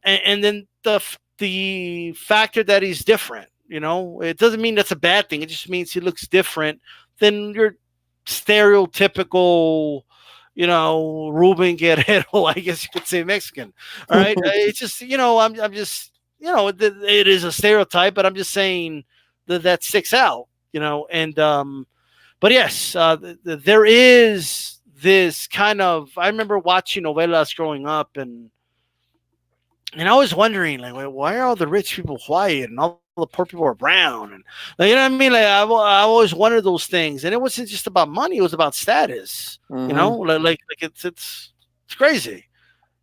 And then the factor that he's different. It doesn't mean that's a bad thing. It just means he looks different than your stereotypical, Ruben Guerrero, I guess you could say, Mexican. All right. It's just, I'm just, it is a stereotype, but I'm just saying that sticks out, and, but yes, there is this kind of, I remember watching novelas growing up, and I was wondering, like, why are all the rich people white and all the poor people are brown? And you know what I mean? Like, I always wondered those things, and it wasn't just about money; it was about status. Like it's crazy.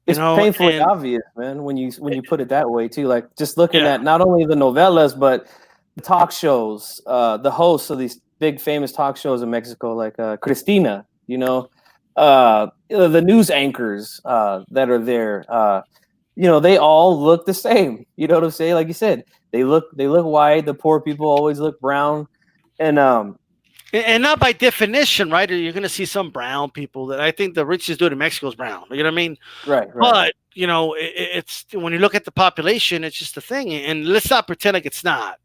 It's painfully obvious, man, when you put it that way too. Like, just looking at not only the novellas but the talk shows, the hosts of these big famous talk shows in Mexico, like Cristina, the news anchors that are there. They all look the same. You know what I'm saying? Like you said, they look white. The poor people always look brown, and not by definition, right? You're going to see some brown people. That I think the richest dude in Mexico is brown. You know what I mean? Right. But it's when you look at the population, it's just a thing. And let's not pretend like it's not.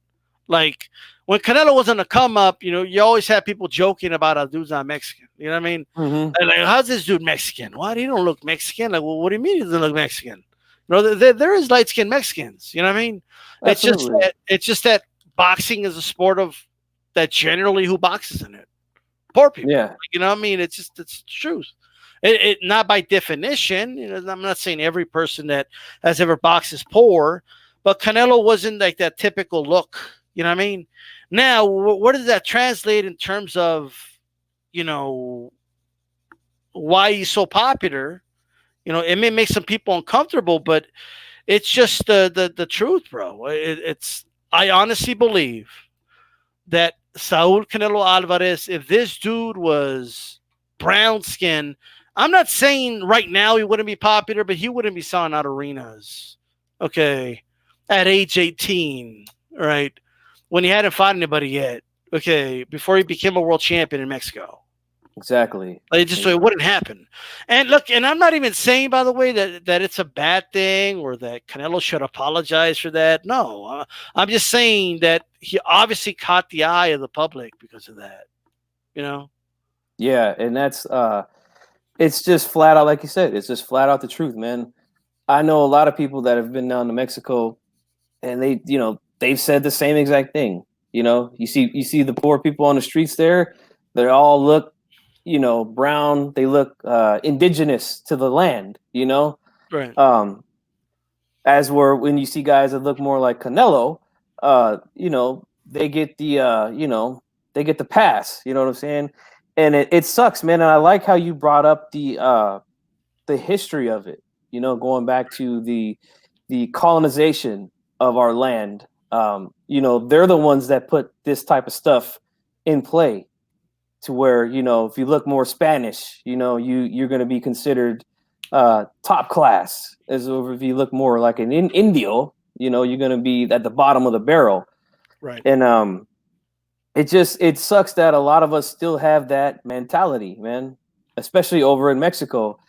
Like when Canelo was on the come up, you always have people joking about how dude's not Mexican. You know what I mean? And like, how's this dude Mexican? Why he don't look Mexican? Like, well, what do you mean he doesn't look Mexican? There is light skinned Mexicans. You know what I mean? Absolutely. It's just that boxing is a sport of that generally who boxes in it. Poor people. Yeah. You know what I mean? It's the truth. It not by definition. I'm not saying every person that has ever boxed is poor, but Canelo wasn't like that typical look. You know what I mean? Now, what does that translate in terms of, why he's so popular? It may make some people uncomfortable, but it's just the truth, bro. I honestly believe that Saul Canelo Alvarez, if this dude was brown skin, I'm not saying right now he wouldn't be popular, but he wouldn't be selling out arenas. Okay. At age 18, right? When he hadn't fought anybody yet. Okay. Before he became a world champion in Mexico. Exactly. It wouldn't happen. And look, and I'm not even saying, by the way, that it's a bad thing or that Canelo should apologize for that. No, I'm just saying that he obviously caught the eye of the public because of that. Yeah, and that's it's just flat out, like you said, it's just flat out the truth, man. I know a lot of people that have been down to Mexico, and they've said the same exact thing. You see the poor people on the streets there; they all look brown. They look indigenous to the land, Right. As when you see guys that look more like Canelo, they get they get the pass. You know what I'm saying? And it sucks, man. And I like how you brought up the history of it. Going back to the colonization of our land. They're the ones that put this type of stuff in play. To where if you look more Spanish, you're going to be considered top class. As if you look more like an Indio, you're going to be at the bottom of the barrel. Right. And it sucks that a lot of us still have that mentality, man. Especially over in Mexico.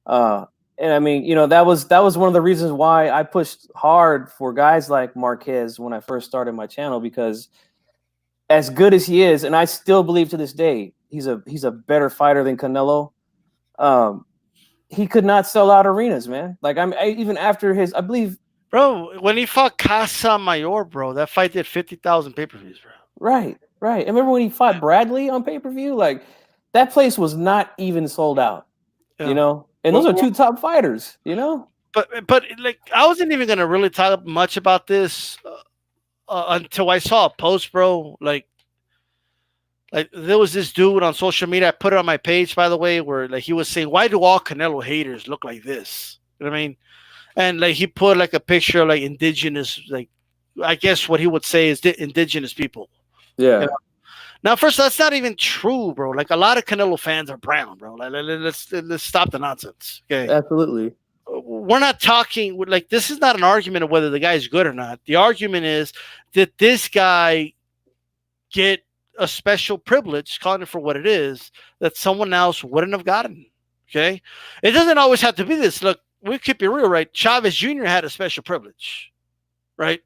And And I mean, that was one of the reasons why I pushed hard for guys like Marquez when I first started my channel, because as good as he is, and I still believe to this day he's a better fighter than Canelo. He could not sell out arenas, man. Like even after his, I believe, bro, when he fought Casa Mayor, bro, that fight did 50,000 pay-per-views, bro. Right. I remember when he fought Bradley on pay-per-view, like that place was not even sold out. Yeah. And those are two top fighters, But like I wasn't even gonna really talk much about this until I saw a post, bro. Like there was this dude on social media. I put it on my page, by the way, where like he was saying, "Why do all Canelo haters look like this?" You know what I mean? And like he put like a picture of like indigenous, like I guess what he would say is indigenous people. Yeah. Now, first, that's not even true, bro. Like a lot of Canelo fans are brown, bro. Like, let's stop the nonsense. Okay, absolutely. We're not talking like this is not an argument of whether the guy is good or not. The argument is that this guy get a special privilege, calling it for what it is, that someone else wouldn't have gotten. Okay, it doesn't always have to be this. Look, we keep it real, right? Chavez Jr. had a special privilege, right?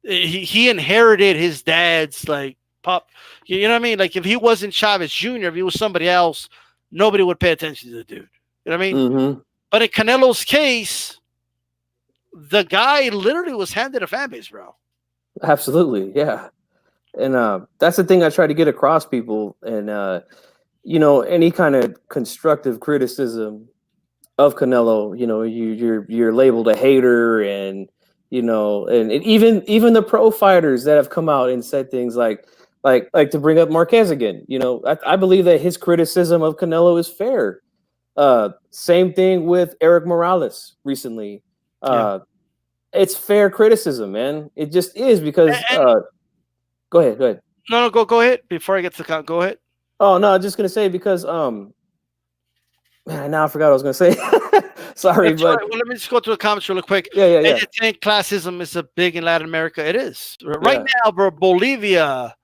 He inherited his dad's like pop. You know what I mean? Like if he wasn't Chavez Jr., if he was somebody else, nobody would pay attention to the dude. You know what I mean? Mm-hmm. But in Canelo's case, the guy literally was handed a fan base, bro. Absolutely, yeah. And that's the thing I try to get across people. And any kind of constructive criticism of Canelo, you're labeled a hater, and and even the pro fighters that have come out and said things like to bring up Marquez again. I believe that his criticism of Canelo is fair. Same thing with Eric Morales recently. It's fair criticism, man. It just is because. Go ahead. No, go ahead. Before I get to the count, go ahead. Oh no, I'm just gonna say because man, now I forgot what I was gonna say. Sorry, That's but right. Well, let me just go to the comments really quick. Yeah. And I think classism is a big in Latin America. It is right now, bro. Bolivia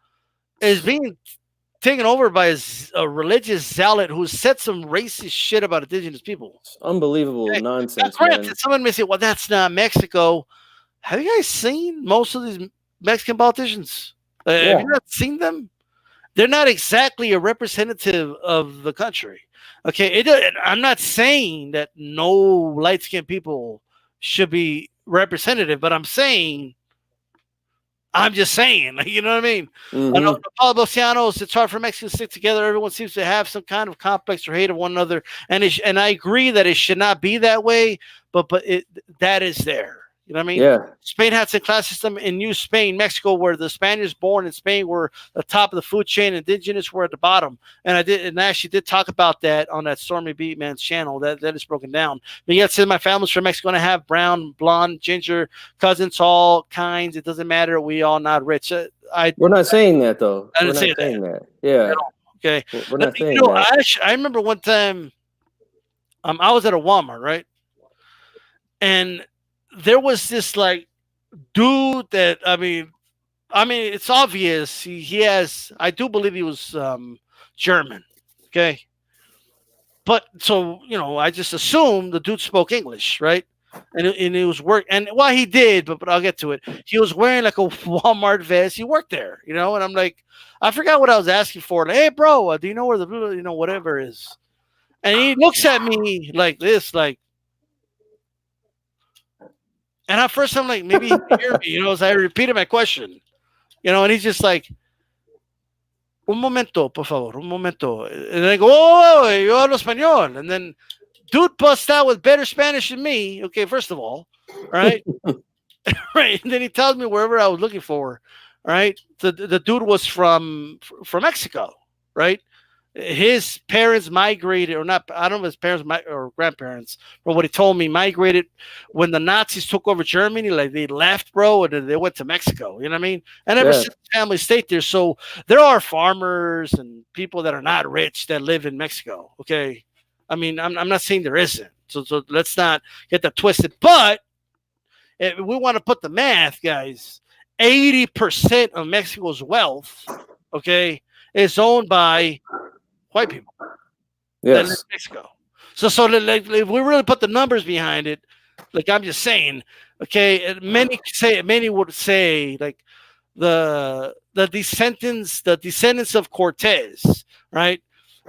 is being taken over by a religious zealot who said some racist shit about indigenous people. It's unbelievable nonsense. Now, granted, someone may say, "Well, that's not Mexico." Have you guys seen most of these Mexican politicians? Have you not seen them? They're not exactly a representative of the country. Okay, I'm not saying that no light-skinned people should be representative, but I'm just saying, you know what I mean? Mm-hmm. I know Paulo Bocianos, it's hard for Mexicans to stick together. Everyone seems to have some kind of complex or hate of one another, and I agree that it should not be that way, but that is there. You know what I mean? Yeah. Spain had some class system in New Spain, Mexico, where the Spaniards born in Spain were the top of the food chain, indigenous were at the bottom. And I actually did talk about that on that Stormy Beat Man's channel. That is broken down. But yet, since my family's from Mexico, and I have brown, blonde, ginger cousins, all kinds. It doesn't matter. We all not rich. We're not saying that though. I didn't say that. Yeah. Okay. We're not saying that. I remember one time, I was at a Walmart, right, and there was this like dude that I mean it's obvious he has, I do believe he was German, okay, but so I just assumed the dude spoke English, right, and it was work, and well he did, but I'll get to it. He was wearing like a Walmart vest. He worked there, and I'm like, I forgot what I was asking for. Like, hey bro, do you know where the whatever is? And he looks at me like this, like. And at first I'm like, maybe he can hear me, as I repeated my question, and he's just like, un momento, por favor, un momento. And I go, oh, yo hablo español. And then dude busts out with better Spanish than me. Okay, first of all, right? Right. And then he tells me wherever I was looking for, right? The dude was from Mexico, right? His parents migrated, or not, I don't know if his parents or grandparents, but what he told me, migrated when the Nazis took over Germany. Like they left, bro, and they went to Mexico. You know what I mean? And ever since the family stayed there. So there are farmers and people that are not rich that live in Mexico. Okay, I mean, I'm not saying there isn't. So let's not get that twisted. But if we want to put the math, guys, 80% of Mexico's wealth, okay, is owned by white people that live in Mexico. So like, if we really put the numbers behind it, like I'm just saying, okay, and many would say like the descendants of Cortez, right?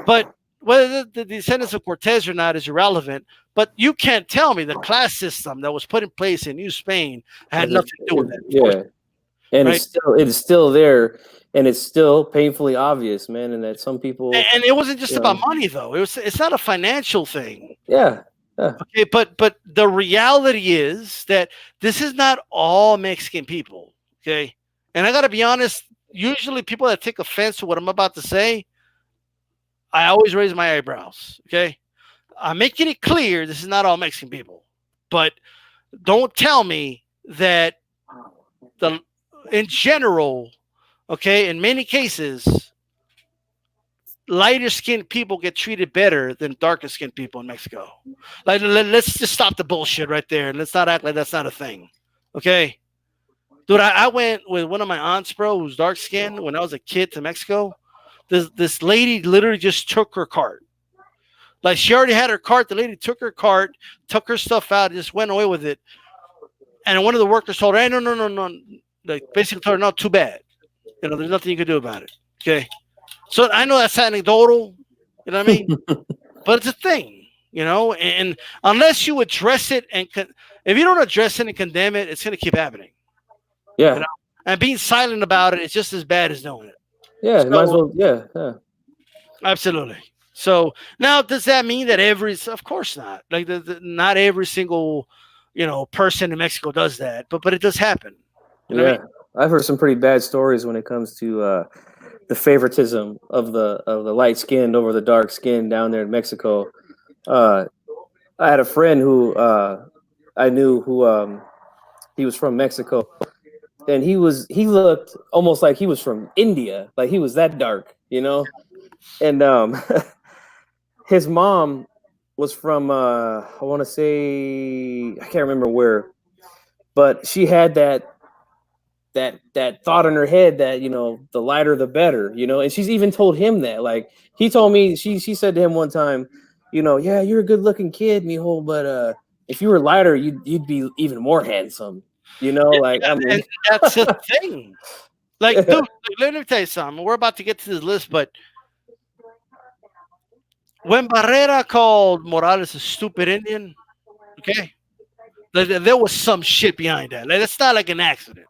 But whether the descendants of Cortez or not is irrelevant. But you can't tell me the class system that was put in place in New Spain had nothing to do with that, of course, Yeah, and right? it's still there, and it's still painfully obvious, man. And that some people, And it wasn't just you about know, money, though. It's not a financial thing. yeah, yeah, Okay, but the reality is that this is not all Mexican people. Okay, and I got to be honest. Usually, people that take offense to what I'm about to say, I always raise my eyebrows. Okay, I'm making it clear this is not all Mexican people, but don't tell me that the in general, okay, in many cases, lighter skinned people get treated better than darker skinned people in Mexico. Like, let's just stop the bullshit right there and let's not act like that's not a thing. Okay. Dude, I went with one of my aunts, bro, who's dark skinned when I was a kid to Mexico. This lady literally just took her cart. Like, she already had her cart. The lady took her cart, took her stuff out, and just went away with it. And one of the workers told her, hey, no, no, no, no. Like, basically told her, no, too bad. There's nothing you can do about it. Okay. So I know that's anecdotal, you know what I mean? But it's a thing, and unless you address it if you don't address it and condemn it, it's going to keep happening. yeah, And being silent about it is just as bad as doing it. yeah. Might as So, well, yeah, yeah. absolutely. So now, does that mean that of course not. Like, not every single, person in Mexico does that, but it does happen. You know what I Yeah, mean? I've heard some pretty bad stories when it comes to the favoritism of the light skinned over the dark skin down there in Mexico. Uh, I had a friend who I knew who he was from Mexico, and he looked almost like he was from India, like he was that dark, you know. And his mom was from I want to say I can't remember where, but she had that thought in her head that the lighter the better, and she's even told him that. Like, he told me, she said to him one time, yeah, you're a good looking kid, mijo, but if you were lighter, you'd be even more handsome, like, I mean. And that's the thing. Like, dude, let me tell you something. We're about to get to this list, but when Barrera called Morales a stupid Indian, okay, there was some shit behind that. Like, that's not like an accident.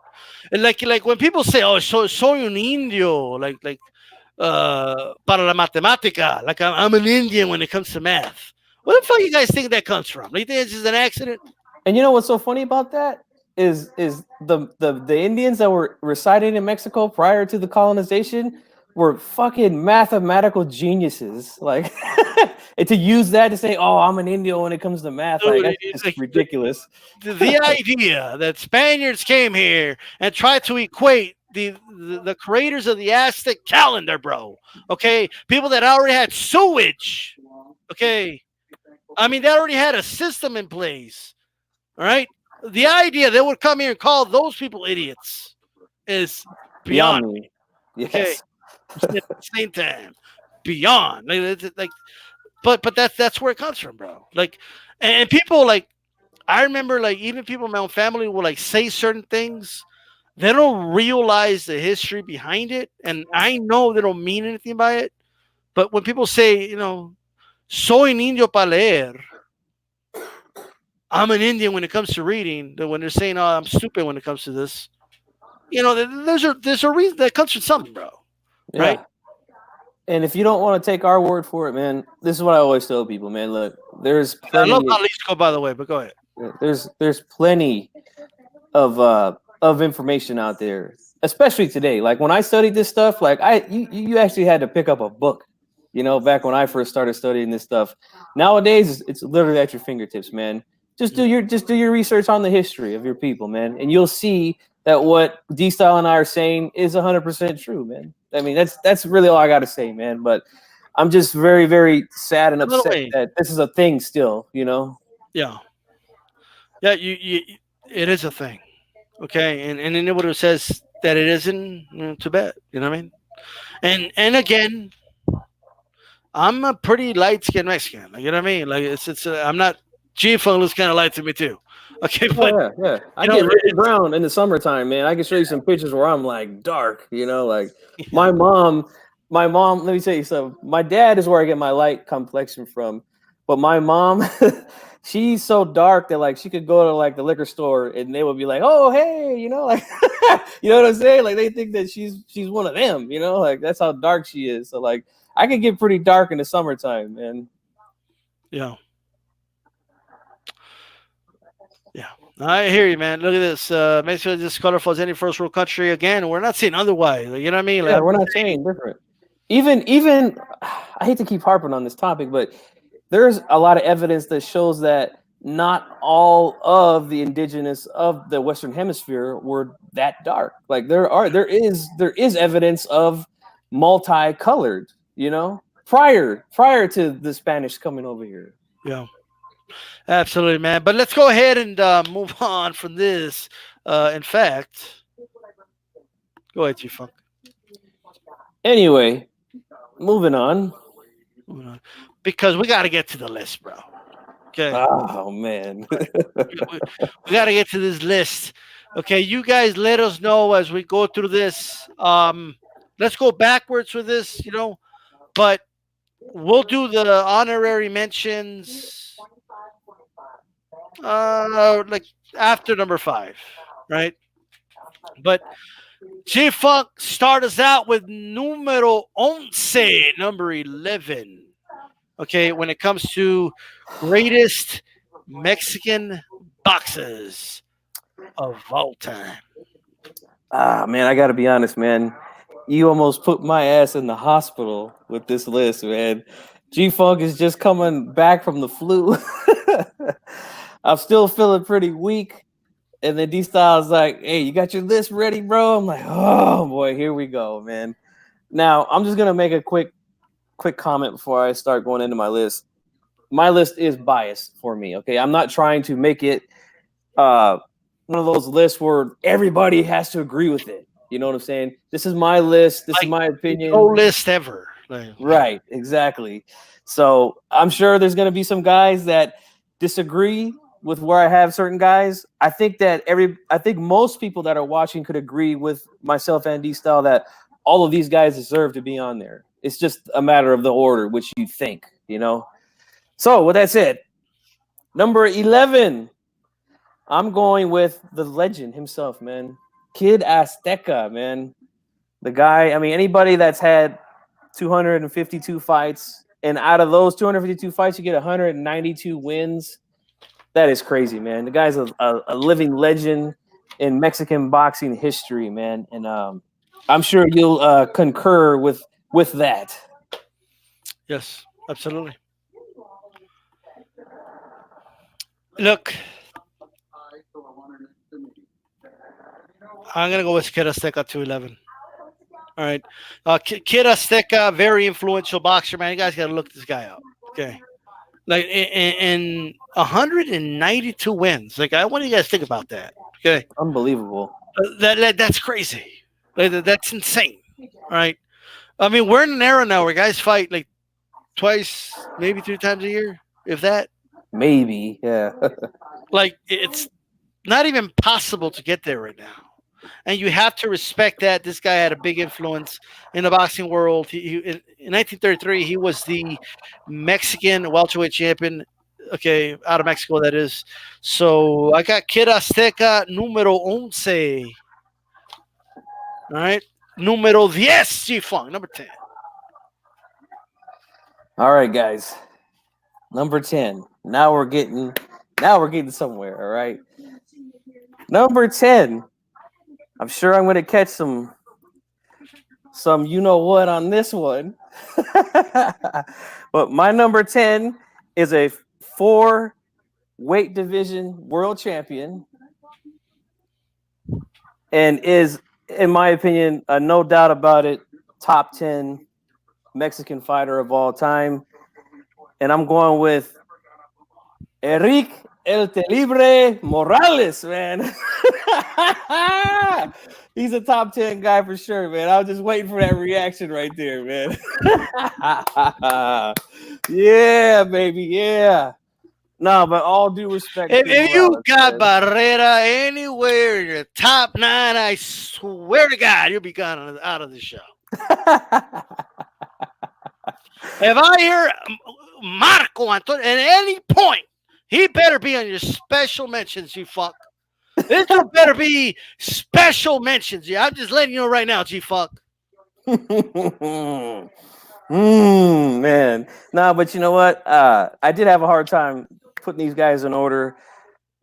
And like when people say, "Oh, soy un indio," para la matemática, like I'm an Indian when it comes to math. Where the fuck you guys think that comes from? You think it's just an accident? And you know what's so funny about that is the Indians that were residing in Mexico prior to the colonization were fucking mathematical geniuses. Like, and to use that to say, "Oh, I'm an Indian when it comes to math," like, Dude, that's it's just like ridiculous. the idea that Spaniards came here and tried to equate the creators of the Aztec calendar, bro. Okay, people that already had sewage. Okay, I mean, they already had a system in place. All right, the idea they would come here and call those people idiots is beyond. Beyond me. Okay, Yes. at the same time, beyond. Like, but that's where it comes from, bro. Like, and people like. I remember, like, even people in my own family will like say certain things. They don't realize the history behind it, and I know they don't mean anything by it. But when people say, "Soy un indio para leer," I'm an Indian when it comes to reading. When they're saying, "Oh, I'm stupid when it comes to this," there's a reason that comes from something, bro. Right? Yeah. And if you don't want to take our word for it, man, this is what I always tell people, man. Look, there's I love plenty. Jalisco, by the way, but go ahead. There's plenty of information out there, especially today. Like, when I studied this stuff, like, you actually had to pick up a book, back when I first started studying this stuff. Nowadays, it's literally at your fingertips, man. Just do your research on the history of your people, man, and you'll see that what D-Style and I are saying is 100% true, man. I mean, that's really all I got to say, man. But I'm just very, very sad and upset that this is a thing still, Yeah. Yeah, it is a thing. Okay, and anybody who says that it isn't, too bad. You know what I mean? And again, I'm a pretty light skinned Mexican. Like, you know what I mean? Like I'm not G Funk looks kind of light to me too. Okay, Oh but yeah, yeah. I you know, get really brown in the summertime, man. I can show you some pictures where I'm like dark, like yeah, my mom, let me tell you something. My dad is where I get my light complexion from. But my mom, she's so dark that like she could go to like the liquor store and they would be like, "Oh, hey," like you know what I'm saying? Like they think that she's one of them, like that's how dark she is. So like I could get pretty dark in the summertime, man. yeah, yeah. I hear you, man. Look at this. Mexico is as colorful as any first world country. Again, we're not saying otherwise. Like, you know what I mean? Like, Yeah, I'm we're just not saying, saying different. Even I hate to keep harping on this topic, but there's a lot of evidence that shows that not all of the indigenous of the Western Hemisphere were that dark. Like there is evidence of multicolored, prior to the Spanish coming over here. yeah, absolutely, man. But let's go ahead and move on from this. In fact, go ahead, G Funk. Anyway, moving on. Moving on. Because we got to get to the list, bro. Okay. Oh man. We got to get to this list. Okay, you guys let us know as we go through this. Let's go backwards with this, but we'll do the honorary mentions like after number 5, right? But G Funk start us out with numero 11, number 11. Okay, when it comes to greatest Mexican boxers of all time. Ah, man, I gotta be honest, man. You almost put my ass in the hospital with this list, man. G Funk is just coming back from the flu. I'm still feeling pretty weak. And then D Style's like, "Hey, you got your list ready, bro?" I'm like, "Oh boy, here we go, man." Now I'm just gonna make a quick comment before I start going into my list. My list is biased for me. Okay, I'm not trying to make it one of those lists where everybody has to agree with it. You know what I'm saying? This is my list. This is Like my no opinion. list ever. Like, Right, exactly. So I'm sure there's going to be some guys that disagree with where I have certain guys. I think most people that are watching could agree with myself and D Style that all of these guys deserve to be on there. It's just a matter of the order which you think. So with that said, number 11, I'm going with the legend himself, man. Kid Azteca, man. The guy, I mean, anybody that's had 252 fights, and out of those 252 fights, you get 192 wins. That is crazy, man. The guy's a living legend in Mexican boxing history, man. And I'm sure you'll concur with that. yes, absolutely. Look, I'm gonna go with Kid Azteca 211. All right, Kid Azteca, very influential boxer, man. You guys got to look this guy up. Okay, like in 192 wins. Like, I want you guys to think about that. Okay, Unbelievable. that's crazy. Like, that's insane. All right. I mean, we're in an era now where guys fight like twice, maybe 3 times a year, if that. Maybe, yeah. Like, it's not even possible to get there right now. And you have to respect that this guy had a big influence in the boxing world. In 1933, he was the Mexican welterweight champion. Okay, out of Mexico, that is. So I got Kid Azteca numero 11. All right, numero 10, G-Funk, number 10. All right, guys. Number 10. Now we're getting somewhere, all right? Number 10. I'm sure I'm going to catch some you know what on this one. But my number 10 is a 4 weight division world champion and is, in my opinion, no doubt about it, top 10 Mexican fighter of all time. And I'm going with Eric El Libre Morales, man. He's a top 10 guy for sure, man. I was just waiting for that reaction right there, man. Yeah, baby. Yeah. No, but all due respect to If you Morales, got man. Barrera anywhere in your top 9, I swear to God, you'll be gone out of the show. If I hear Marco Antonio at any point, he better be on your special mentions, you fuck. This one better be special mentions. Yeah, I'm just letting you know right now, G fuck. Man. Nah, but you know what? I did have a hard time putting these guys in order.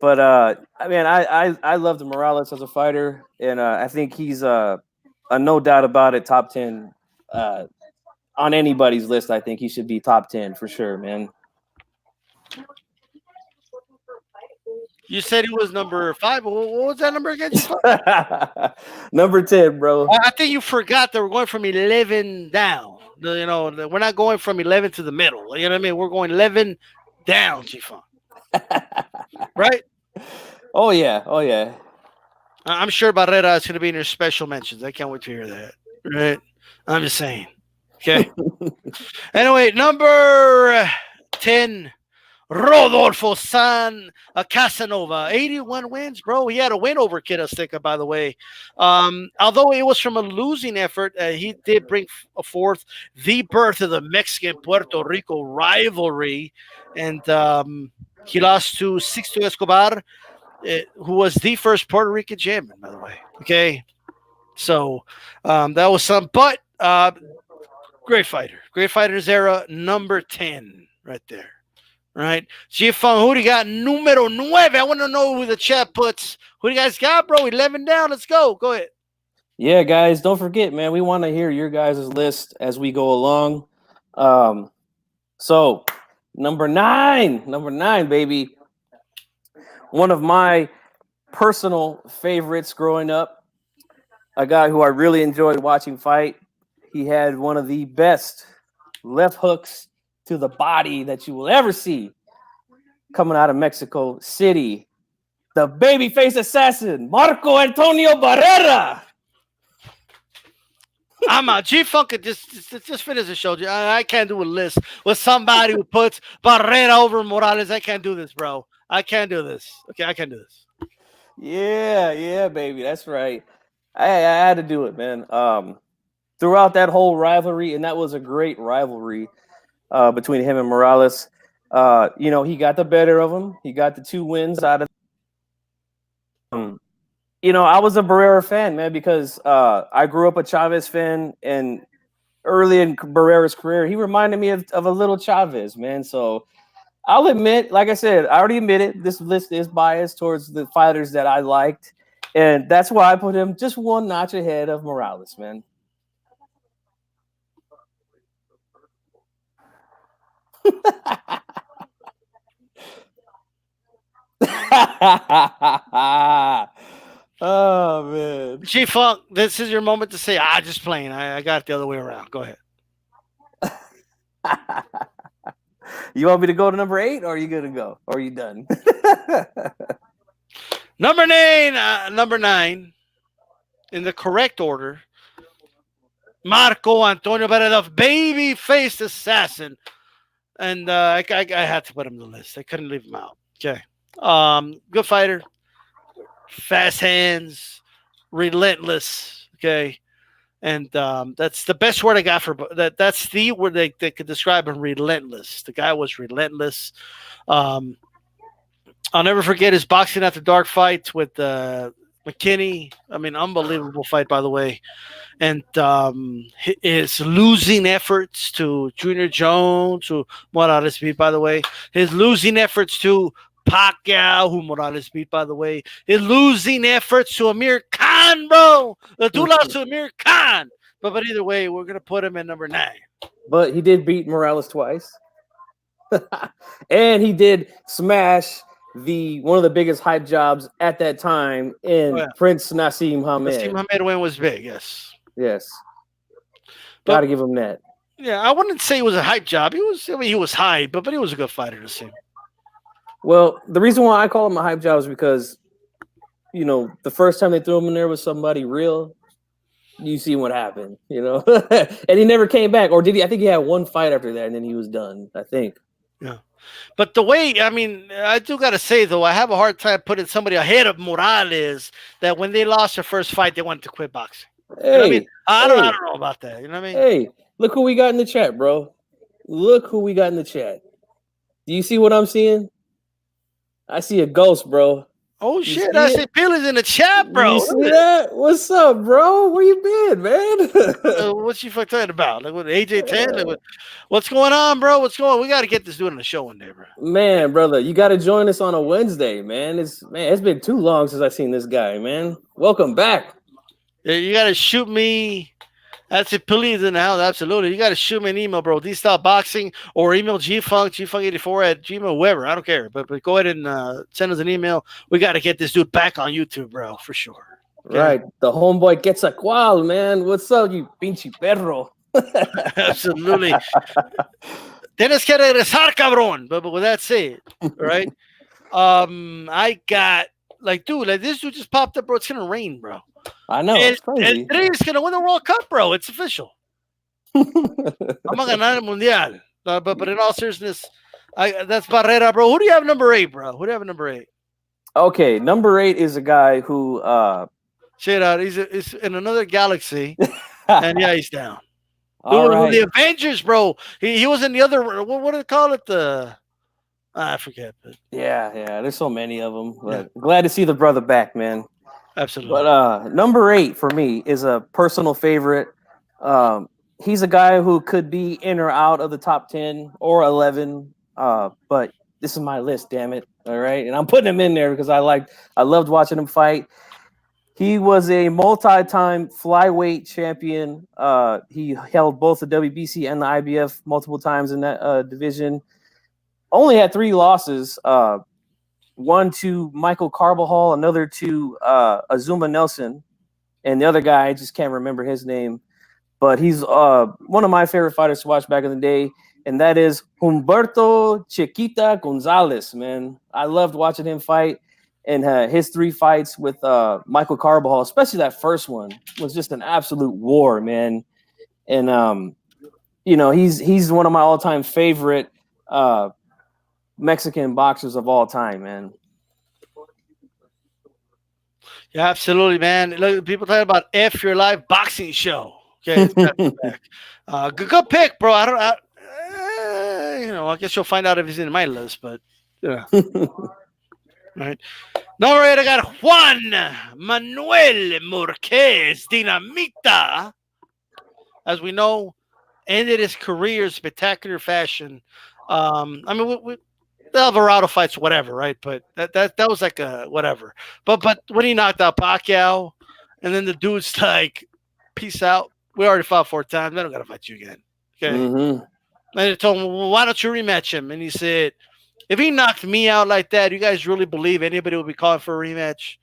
But I mean, I love the Morales as a fighter, and I think he's a no doubt about it top 10 on anybody's list. I think he should be top 10 for sure, man. You said he was number 5. What was that number again? Number 10, bro. I think you forgot that we're going from 11 down. We're not going from 11 to the middle. You know what I mean? We're going 11 down, G-Funk. Right? Oh, yeah. Oh, yeah. I'm sure Barrera is going to be in your special mentions. I can't wait to hear that. Right? I'm just saying. Okay. Anyway, number 10, Rodolfo San Casanova, 81 wins, bro. He had a win over Kid Azteca, by the way. Although it was from a losing effort, he did bring forth the birth of the Mexican-Puerto Rico rivalry. And he lost to Sixto Escobar, who was the first Puerto Rican champion, by the way. Okay. So that was some, but great fighter. Great fighters era, number 10 right there. Right? G-Funk, who do you got? Numero 9. I want to know who the chat puts. Who do you guys got, bro? 11 down. Let's go. Go ahead. Yeah, guys, don't forget, man. We want to hear your guys' list as we go along. So, number 9, baby. One of my personal favorites growing up. A guy who I really enjoyed watching fight. He had one of the best left hooks to the body that you will ever see coming out of Mexico City. The babyface assassin, Marco Antonio Barrera. I'm out. G-Funk, just finish the show. I can't do a list with somebody who puts Barrera over Morales. I can't do this, bro. I can't do this. Okay, I can't do this. Yeah, baby. That's right. I had to do it, man. Throughout that whole rivalry, and that was a great rivalry between him and Morales. He got the better of him. He got the 2 wins out of. I was a Barrera fan, man, because I grew up a Chavez fan, and early in Barrera's career, he reminded me of a little Chavez, man. So I'll admit, like I said, I already admitted this list is biased towards the fighters that I liked, and that's why I put him just one notch ahead of Morales, man. Oh, man. G-Funk, this is your moment to say, just playing. I got it the other way around. Go ahead. You want me to go to number 8, or are you going to go? Or are you done? Number 9, in the correct order, Marco Antonio Barrera, the baby-faced assassin. And I had to put him on the list. I couldn't leave him out. Okay. Good fighter. Fast hands. Relentless. Okay. And that's the best word I got for that. That's the word they could describe him. Relentless. The guy was relentless. I'll never forget his boxing after dark fight with McKinney. I mean, unbelievable fight, by the way. And his losing efforts to Junior Jones, who Morales beat, by the way. His losing efforts to Pacquiao, who Morales beat, by the way. His losing efforts to Amir Khan, bro. The 2 lost to Amir Khan. But either way, we're going to put him at number 9. But he did beat Morales twice. And he did smash one of the biggest hype jobs at that time in Prince Nassim Hamed. Nassim Hamed win was big, yes. Yes. Got to give him that. Yeah, I wouldn't say it was a hype job. He was hype, but he was a good fighter to see. Well, the reason why I call him a hype job is because the first time they threw him in there with somebody real, you see what happened, and he never came back, or did he? I think he had one fight after that, and then he was done. I think. Yeah. But the way, I mean, I do got to say, though, I have a hard time putting somebody ahead of Morales that when they lost their first fight, they wanted to quit boxing. You know what I mean? Hey, I hey, don't know about that. You know what I mean? hey! Look who we got in the chat, bro. Look who we got in the chat. Do you see what I'm seeing? I see a ghost, bro. Oh, You shit. see I it? see Billy's in the chat, You bro. see that? What's up, bro? Where you been, man? What's you talking about? Like, what, AJ 10? Like, what's going on, bro? What's going on? We got to get this dude on the show one day, bro. Man, brother, you got to join us on a Wednesday, man. It's been too long since I've seen this guy, man. Welcome back. Yeah, you got to shoot me. That's it. Please in the house. Absolutely. You got to shoot me an email, bro. DStyleBoxing or email gfunk84 at whoever. I don't care. But go ahead and send us an email. We got to get this dude back on YouTube, bro, for sure. Okay? Right. The homeboy gets a qual, man. What's up, you pinche perro? Absolutely. Tienes que regresar, cabrón. But with that said, right? I got dude, this dude just popped up, bro. It's gonna rain, bro. I know. It's crazy. And today's gonna win the World Cup, bro. It's official. I'm gonna ganar el mundial. But in all seriousness, that's Barrera, bro. Who do you have number 8, bro? Who do you have number 8? Okay, number 8 is a guy who Shit out. He's in another galaxy, and yeah, he's down. All right. The Avengers, bro. He was in the other. What do they call it? I forget. But yeah. There's so many of them. But glad to see the brother back, man. Absolutely. But number 8 for me is a personal favorite. He's a guy who could be in or out of the top 10 or 11. But this is my list, damn it. All right. And I'm putting him in there because I loved watching him fight. He was a multi-time flyweight champion. He held both the WBC and the IBF multiple times in that division. Only had 3 losses. One to Michael Carbajal, another to Azuma Nelson, and the other guy, I just can't remember his name. But he's one of my favorite fighters to watch back in the day, and that is Humberto Chiquita Gonzalez, man. I loved watching him fight, and his 3 fights with Michael Carbajal, especially that first one, was just an absolute war, man. And, he's one of my all-time favorite Mexican boxers of all time, man. Yeah, absolutely, man. Look, people talking about F Your Life boxing show. Okay, good pick, bro. I guess you'll find out if he's in my list, but yeah. Right. Number 8, I got Juan Manuel Marquez Dinamita. As we know, ended his career in spectacular fashion. The Alvarado fights, whatever, right? But that was like a whatever. But when he knocked out Pacquiao, and then the dude's like, "Peace out. We already fought 4 times. I don't gotta fight you again." Okay. Mm-hmm. And they told him, "Well, why don't you rematch him?" And he said, "If he knocked me out like that, you guys really believe anybody would be calling for a rematch?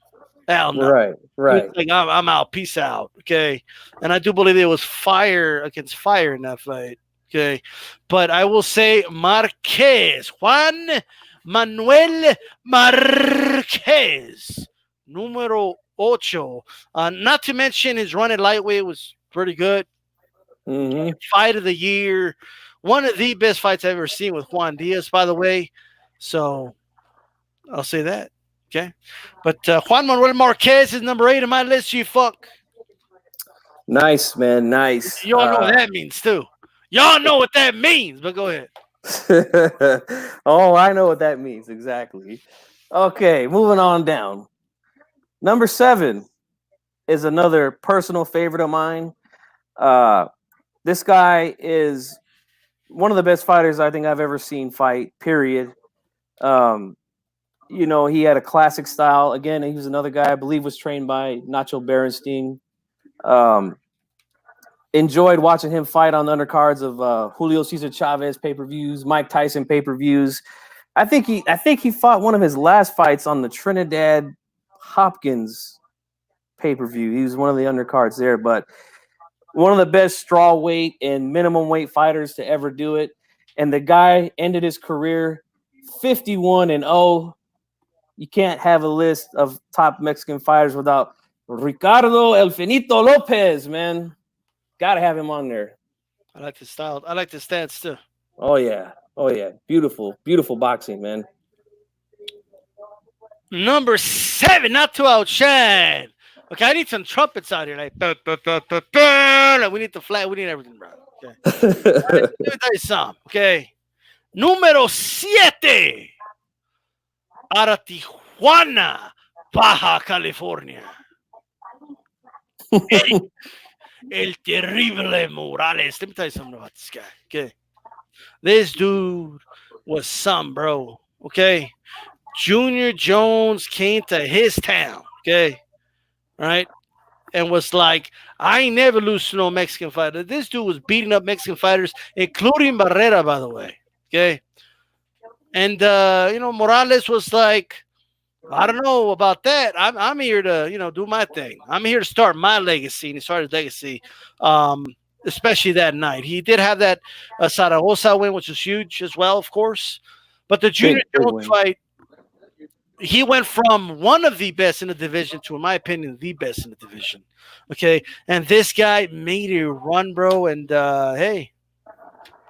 Hell no." Right. Like, I'm out. Peace out. Okay. And I do believe it was fire against fire in that fight. Okay. But I will say Marquez, Juan Manuel Marquez, numero 8. Not to mention his run at lightweight was pretty good. Mm-hmm. Fight of the year. One of the best fights I've ever seen with Juan Diaz, by the way. So I'll say that. Okay. But Juan Manuel Marquez is number 8 on my list, you fuck. Nice, man. Nice. You all know what that means, too. Y'all know what that means, but go ahead. Oh, I know what that means. Exactly. Okay, moving on down. Number 7 is another personal favorite of mine. This guy is one of the best fighters I think I've ever seen fight, period. He had a classic style. Again, he was another guy I believe was trained by Nacho Berenstein. Enjoyed watching him fight on the undercards of Julio Cesar Chavez pay-per-views, Mike Tyson pay-per-views. I think he fought one of his last fights on the Trinidad Hopkins pay-per-view. He was one of the undercards there, but one of the best straw weight and minimum weight fighters to ever do it. And the guy ended his career 51-0. You can't have a list of top Mexican fighters without Ricardo El Finito Lopez, man. Gotta have him on there. I like the style. I like the stance too. Oh yeah. Oh yeah. Beautiful, beautiful boxing, man. Number 7, not to outshine. Okay, I need some trumpets out here. Like, like we need the flag. We need everything, bro. Okay. Let me tell you something. Okay. Número 7. Out of Tijuana, Baja California. El Terrible Morales. Let me tell you something about this guy. Okay. This dude was some, bro. Okay. Junior Jones came to his town. Okay. Right. And was like, I ain't never lose to no Mexican fighter. This dude was beating up Mexican fighters, including Barrera, by the way. Okay. And, Morales was like, I don't know about that. I'm here to, do my thing. I'm here to start my legacy. And he started his legacy, especially that night. He did have that Zaragoza win, which was huge as well, of course. But the Junior Jones fight, he went from one of the best in the division to, in my opinion, the best in the division. Okay. And this guy made a run, bro. And, hey,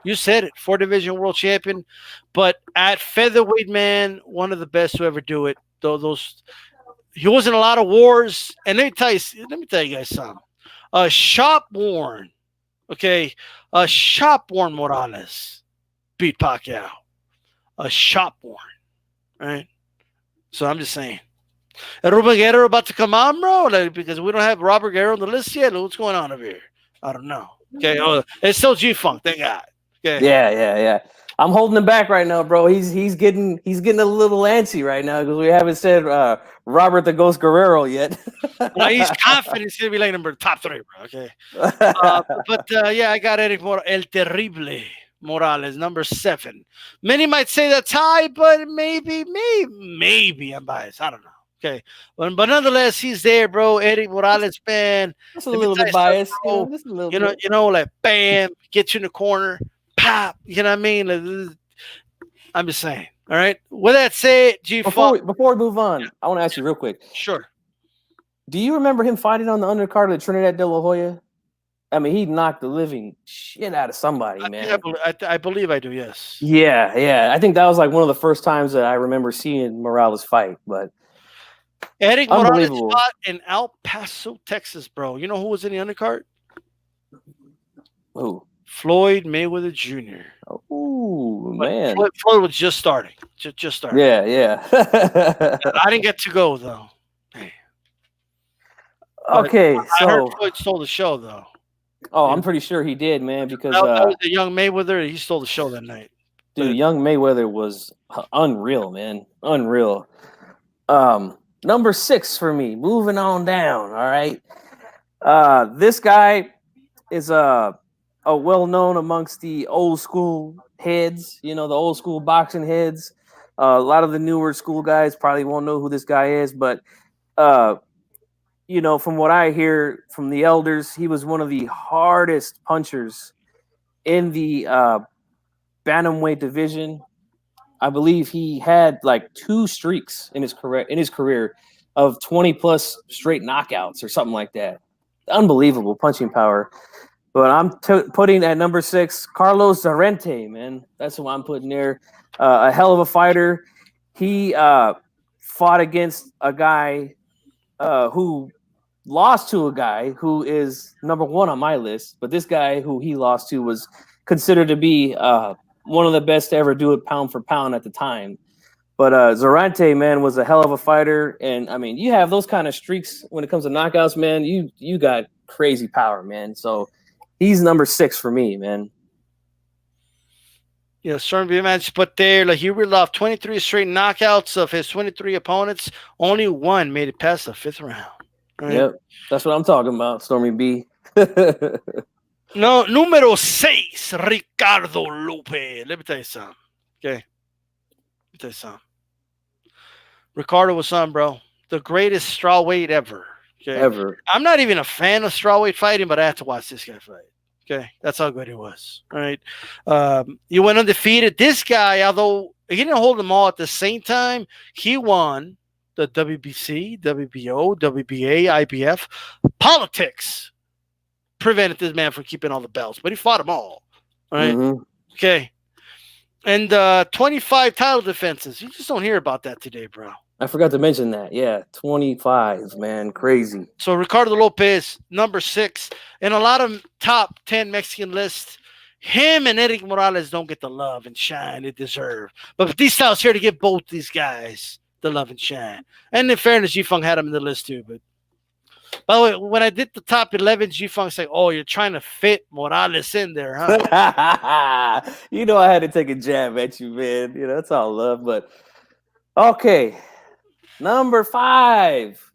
you said it, 4-division world champion. But at featherweight, man, one of the best to ever do it. He was in a lot of wars. And let me tell you guys something. Shop worn Morales beat Pacquiao. Shop worn, right? So I'm just saying. And Robert Guerrero about to come on, bro? Like, because we don't have Robert Guerrero on the list yet. What's going on over here? I don't know. Okay, it's still G-Funk. Thank God. Okay. Yeah. I'm holding him back right now, bro. He's getting a little antsy right now because we haven't said Robert the Ghost Guerrero yet. No, he's confident he's gonna be like top 3, bro. Okay. Yeah, I got Eric El Terrible Morales, number 7. Many might say that's high, but maybe I'm biased. I don't know. Okay, but nonetheless, he's there, bro. Eric Morales, man. Just a little bit biased, bro. Just a little bit. Like bam, get you in the corner, pop. You know what I mean? I'm just saying. All right. With that said, before we move on, I want to ask you real quick. Sure. Do you remember him fighting on the undercard of Trinidad De La Hoya? I mean, he knocked the living shit out of somebody, man. I believe I do, yes. Yeah. I think that was like one of the first times that I remember seeing Morales fight. But Eric Morales fought in El Paso, Texas, bro. You know who was in the undercard? Who? Floyd Mayweather Jr. Oh, man. Floyd was just starting. Just starting. Yeah. I didn't get to go, though. Hey. Okay, I heard Floyd stole the show, though. Oh, I'm pretty sure he did, man, because that was the young Mayweather. He stole the show that night. Dude, young Mayweather was unreal, man. Unreal. Number 6 for me. Moving on down, all right? This guy is well-known amongst the old school heads, the old school boxing heads. A lot of the newer school guys probably won't know who this guy is, but from what I hear from the elders, he was one of the hardest punchers in the bantamweight division. I believe he had like 2 streaks in his career of 20 plus straight knockouts or something like that. Unbelievable punching power. But I'm putting at number 6 Carlos Zarrente, man. That's who I'm putting there. A hell of a fighter. He fought against a guy who lost to a guy who is number 1 on my list, but this guy who he lost to was considered to be one of the best to ever do it pound for pound at the time. But Zarrente, man, was a hell of a fighter, and I mean, you have those kind of streaks when it comes to knockouts, man. You got crazy power, man. So he's number 6 for me, man. Yeah, starting to be a match, but there, like he reeled off 23 straight knockouts of his 23 opponents. Only 1 made it past the 5th round. Right? Yep, that's what I'm talking about, Stormy B. No, número 6, Ricardo Lopez. Let me tell you something. Okay. Let me tell you something. Ricardo was on, bro. The greatest strawweight ever. Okay. Ever. I'm not even a fan of strawweight fighting, but I have to watch this guy fight. Okay. That's how good he was. All right. He went undefeated. This guy, although He didn't hold them all at the same time. He won the WBC, WBO, WBA, IBF. Politics prevented this man from keeping all the belts, but he fought them all. All right. Mm-hmm. Okay. And 25 title defenses. You just don't hear about that today, bro. I forgot to mention that. Yeah, 25, man. Crazy. So Ricardo Lopez, number 6, in a lot of top 10 Mexican lists. Him and Eric Morales don't get the love and shine they deserve. But DStyle's here to give both these guys the love and shine. And in fairness, G-Funk had him in the list too. But by the way, when I did the top 11, G-Funk's like, oh, you're trying to fit Morales in there, huh? You know I had to take a jab at you, man. You know, that's all love. But okay, number 5.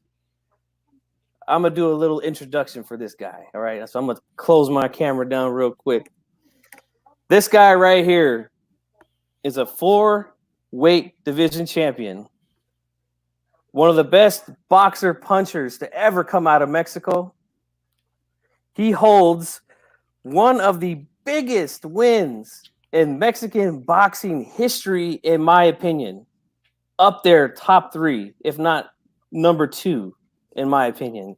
I'm going to do a little introduction for this guy, all right? So I'm going to close my camera down real quick. This guy right here is a 4-weight division champion. One of the best boxer punchers to ever come out of Mexico. He holds one of the biggest wins in Mexican boxing history, in my opinion. Up there, top 3, if not number 2, in my opinion.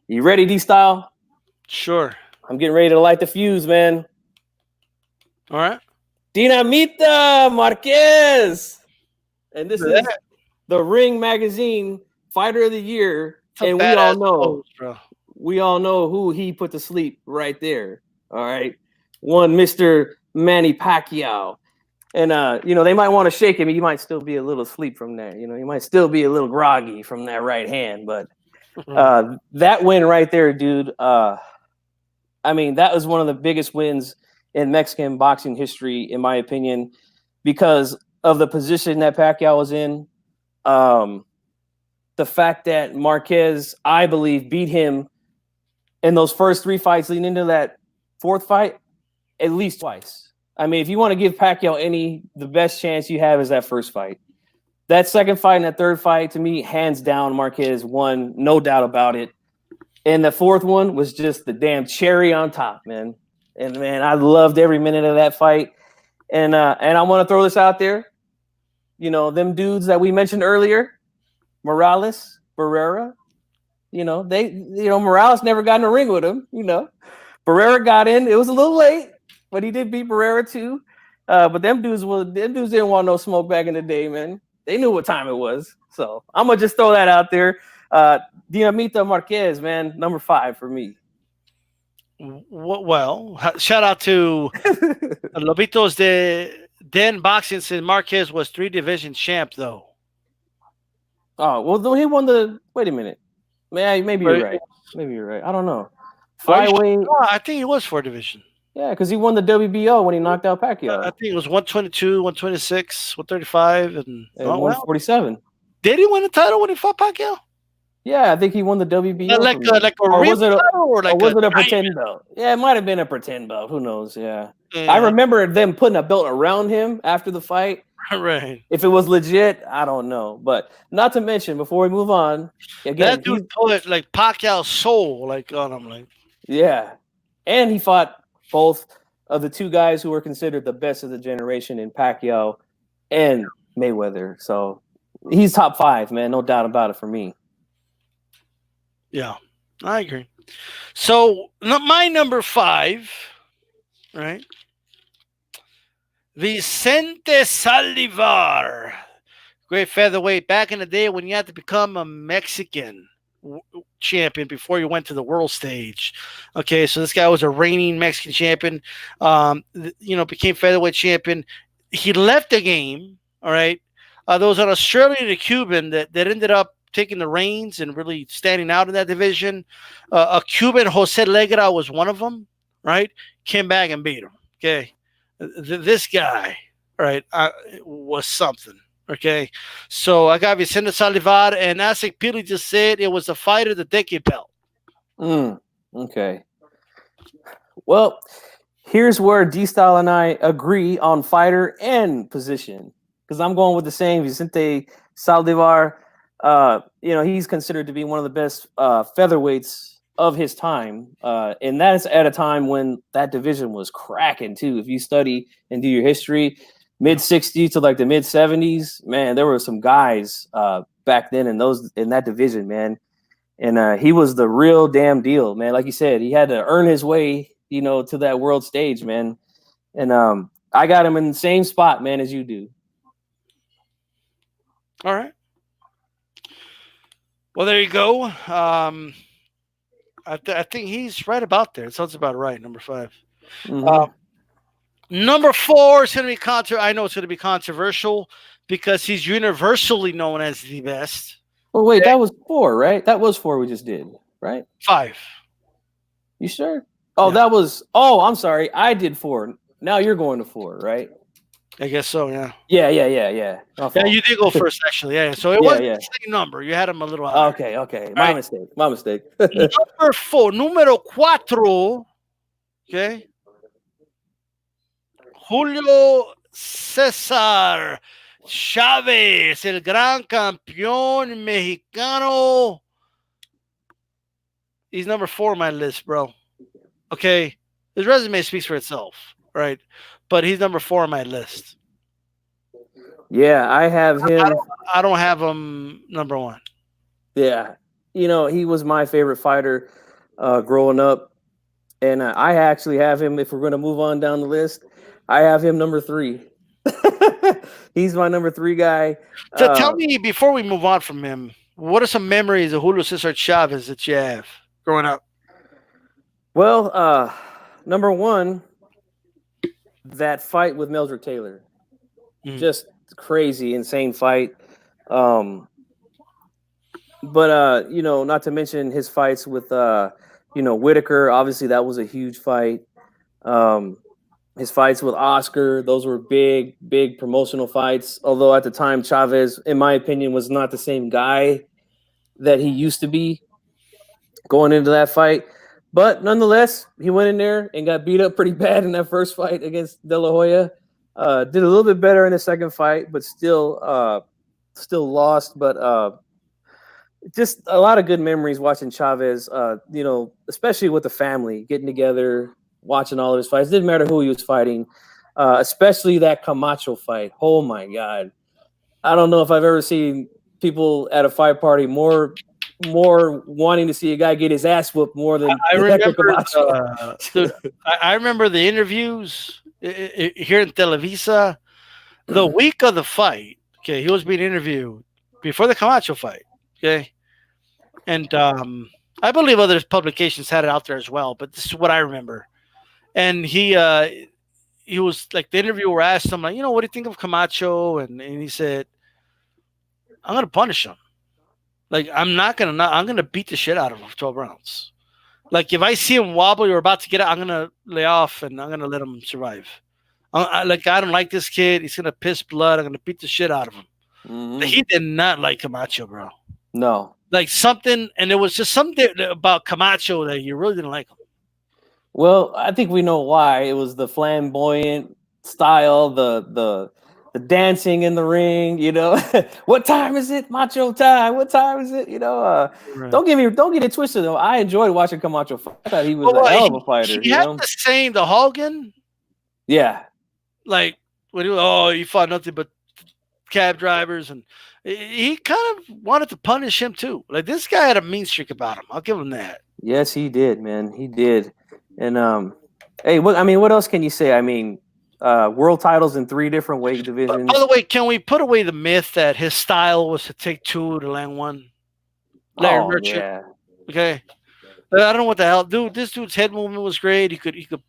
You ready, D-Style? Sure. I'm getting ready to light the fuse, man. All right. Dinamita Marquez. And this is the Ring Magazine Fighter of the Year. And we all know who he put to sleep right there. All right. One Mr. Manny Pacquiao. And, they might want to shake him. He might still be a little asleep from that. He might still be a little groggy from that right hand. But that win right there, dude, that was one of the biggest wins in Mexican boxing history, in my opinion, because of the position that Pacquiao was in. The fact that Marquez, I believe, beat him in those first 3 fights leading into that 4th fight at least twice. I mean, if you want to give Pacquiao the best chance you have is that first fight. That second fight and that third fight, to me, hands down, Marquez won, no doubt about it. And the 4th one was just the damn cherry on top, man. And, man, I loved every minute of that fight. And I want to throw this out there. Them dudes that we mentioned earlier, Morales, Barrera, Morales never got in the ring with him, Barrera got in. It was a little late, but he did beat Barrera too. But them dudes didn't want no smoke back in the day, man. They knew what time it was. So I'm going to just throw that out there. Dinamita Marquez, man, number 5 for me. Well, shout out to Lobitos de Den Boxing since Marquez was 3 division champ, though. Oh, well, he won the. Wait a minute. Maybe you're right. Maybe you're right. I don't know. Flyweight. No, I think he was 4 division. Yeah, because he won the WBO when he knocked out Pacquiao. I think it was 122, 126, 135, and 147. Did he win the title when he fought Pacquiao? Yeah, I think he won the WBO. Like a real title, or was it a pretend belt? Yeah, it might have been a pretend belt. Who knows? Yeah. I remember them putting a belt around him after the fight. Right. If it was legit, I don't know. But not to mention, before we move on, again, that dude put like Pacquiao's soul on him, yeah, and he fought both of the 2 guys who were considered the best of the generation in Pacquiao and Mayweather. So he's top 5, man, no doubt about it for me. Yeah, I agree. So my number 5, right? Vicente Saldivar, great featherweight. Back in the day when you had to become a Mexican champion before you went to the world stage. Okay, so this guy was a reigning Mexican champion. Became featherweight champion. He left the game. All right, there was an Australian and a Cuban that ended up taking the reins and really standing out in that division. A Cuban, Jose Legra, was one of them. Right, came back and beat him. Okay. This guy, right, was something. Okay, so I got Vicente Saldivar, and Asik Pili just said it was the fight of the decade belt. Okay. Well, here's where D-Style and I agree on fighter and position, because I'm going with the same. Vicente Saldivar, he's considered to be one of the best featherweights of his time, and that's at a time when that division was cracking too. If you study and do your history, mid 60s to like the mid 70s. Man, there were some guys back then in that division, man. And he was the real damn deal, man. Like you said, he had to earn his way, to that world stage, man. And I got him in the same spot, man, as you do. All right. Well, there you go. I think he's right about there. It sounds about right. Number 5. Mm-hmm. Number 4 is going to be I know it's going to be controversial because he's universally known as the best. Well, wait, that was 4, right? That was 4 we just did, right? 5. You sure? Oh, yeah. I'm sorry. I did 4. Now you're going to 4, right? I guess so, yeah. Yeah. Yeah, you did go first, actually. Yeah. So it wasn't the same number. You had him a little higher. Okay. My mistake. Number 4. Número 4. Okay. Julio César Chávez, el gran campeón mexicano. He's number 4 on my list, bro. Okay. His resume speaks for itself, right? But he's number 4 on my list. Yeah, I have him. I don't have him number 1. Yeah. He was my favorite fighter growing up. And I actually have him, if we're going to move on down the list, I have him number 3. He's my number 3 guy. Tell me, before we move on from him, what are some memories of Julio Cesar Chavez that you have growing up? Well, number 1, that fight with Meldrick Taylor. Just crazy, insane fight. But not to mention his fights with Whitaker. Obviously, that was a huge fight. His fights with Oscar, those were big promotional fights. Although at the time, Chavez, in my opinion, was not the same guy that he used to be going into that fight. But nonetheless, he went in there and got beat up pretty bad in that first fight against De La Hoya. Did a little bit better in the second fight, but still lost. But just a lot of good memories watching Chavez, especially with the family, getting together, watching all of his fights. Didn't matter who he was fighting, especially that Camacho fight. Oh, my God. I don't know if I've ever seen people at a fight party more wanting to see a guy get his ass whooped more than I remember. Dude, I remember the interviews here in Televisa the week of the fight. Okay, he was being interviewed before the Camacho fight. Okay, and I believe other publications had it out there as well, but this is what I remember. And he was like, the interviewer asked him, like, what do you think of Camacho? And he said, I'm gonna punish him. Like, I'm gonna beat the shit out of him for 12 rounds. Like, if I see him wobble or about to get out, I'm gonna lay off and I'm gonna let him survive. I don't like this kid. He's gonna piss blood. I'm gonna beat the shit out of him. Mm-hmm. He did not like Camacho, bro. No. Like something, and there was just something about Camacho that you really didn't like him. Well, I think we know why. It was the flamboyant style, the dancing in the ring, What time is it? Macho time. What time is it? Right. Don't get it twisted though. I enjoyed watching Camacho fight. I thought he was a hell of a fighter. He had the saying, the Hogan. Yeah. Like when he fought nothing but cab drivers, and he kind of wanted to punish him too. Like, this guy had a mean streak about him. I'll give him that. Yes, he did, man. He did. And hey, what else can you say? I mean, world titles in 3 different weight divisions. By the way, can we put away the myth that his style was to take 2 to land 1? Larry Merchant. Yeah. Okay. I don't know what the hell, dude. This dude's head movement was great. He could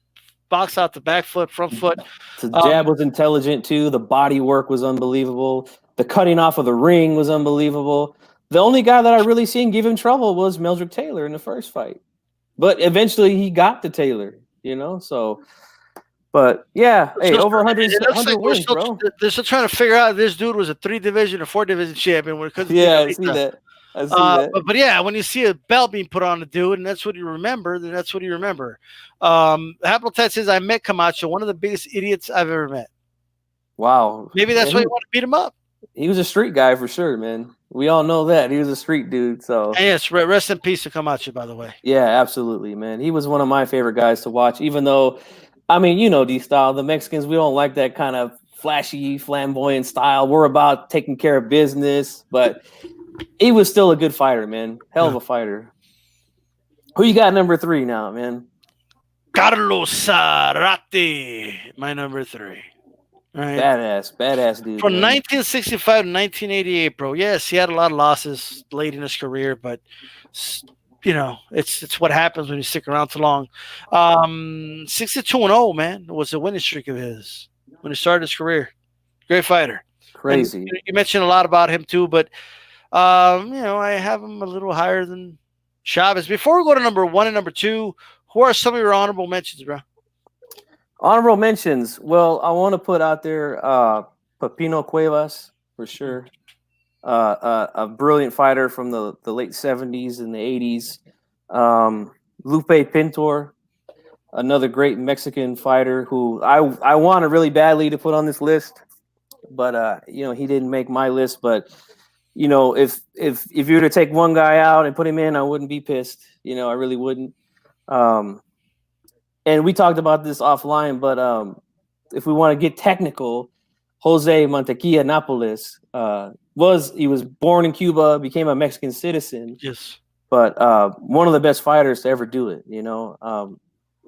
box out the back foot, front foot. The jab was intelligent too. The body work was unbelievable. The cutting off of the ring was unbelievable. The only guy that I really seen give him trouble was Meldrick Taylor in the first fight. But eventually he got to Taylor, so. But yeah, hey, over 100 wins, bro. They're still trying to figure out if this dude was a 3-division or 4-division champion. Yeah, I see that. But yeah, when you see a belt being put on a dude, and that's what you remember, then that's what you remember. Happletat says, I met Camacho, one of the biggest idiots I've ever met. Wow. Maybe that's why you want to beat him up. He was a street guy for sure, man. We all know that. He was a street dude. So and yes, rest in peace to Camacho, by the way. Yeah, absolutely, man. He was one of my favorite guys to watch, even though, D-Style, the Mexicans, we don't like that kind of flashy, flamboyant style. We're about taking care of business, but he was still a good fighter, man. Hell of a fighter. Who you got number 3 now, man? Carlos Zarate, my number 3. Right. Badass dude. From man. 1965 to 1988, bro. Yes, he had a lot of losses late in his career, but it's what happens when you stick around too long. 62-0, man, was a winning streak of his when he started his career. Great fighter. Crazy. And you mentioned a lot about him too, but I have him a little higher than Chavez. Before we go to number 1 and number 2, who are some of your honorable mentions, bro? Honorable mentions. Well, I want to put out there Pepino Cuevas for sure. A brilliant fighter from the late 70s and the 80s. Lupe Pintor, another great Mexican fighter who I wanted really badly to put on this list, but he didn't make my list. But if you were to take one guy out and put him in, I wouldn't be pissed. I really wouldn't. And we talked about this offline, but if we want to get technical, Jose Mantequilla Nápoles he was born in Cuba, became a Mexican citizen. Yes. But one of the best fighters to ever do it,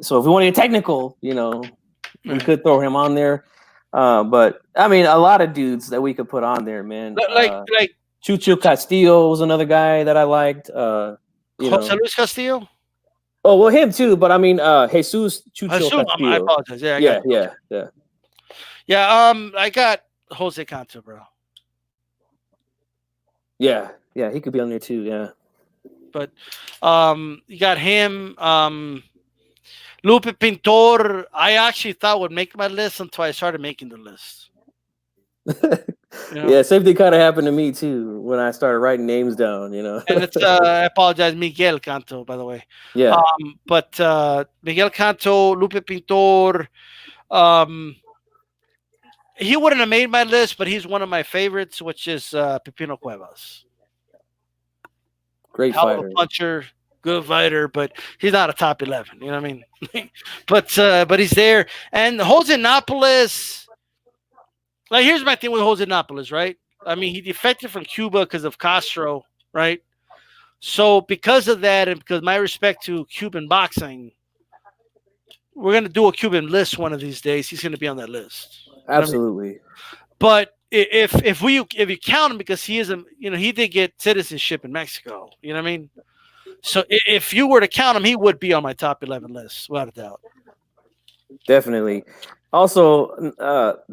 So if we want to get technical, we could throw him on there. But I mean, a lot of dudes that we could put on there, man. Like Chucho Castillo was another guy that I liked. Jose Luis Castillo. Oh well, him too. But I mean, Jesus Chucho Castillo. I apologize. Yeah, yeah. I got Jose Canto, bro. Yeah, he could be on there too. Yeah. But you got him. Lupe Pintor, I actually thought would make my list until I started making the list. Yeah, same thing kind of happened to me too when I started writing names down. And it's I apologize, Miguel Canto, by the way. Yeah. But Miguel Canto, Lupe Pintor, he wouldn't have made my list, but he's one of my favorites, which is Pepino Cuevas. Great fighter, puncher, good fighter, but he's not a top 11. You know what I mean? but he's there. And Jose Nápoles, like, here's my thing with Jose Nápoles, right? I mean, he defected from Cuba because of Castro, right? So because of that, and because my respect to Cuban boxing, we're gonna do a Cuban list one of these days. He's gonna be on that list. Absolutely. I mean? But if you count him, because he is he did get citizenship in Mexico. You know what I mean? So if you were to count him, he would be on my top 11 list, without a doubt. Definitely. Also,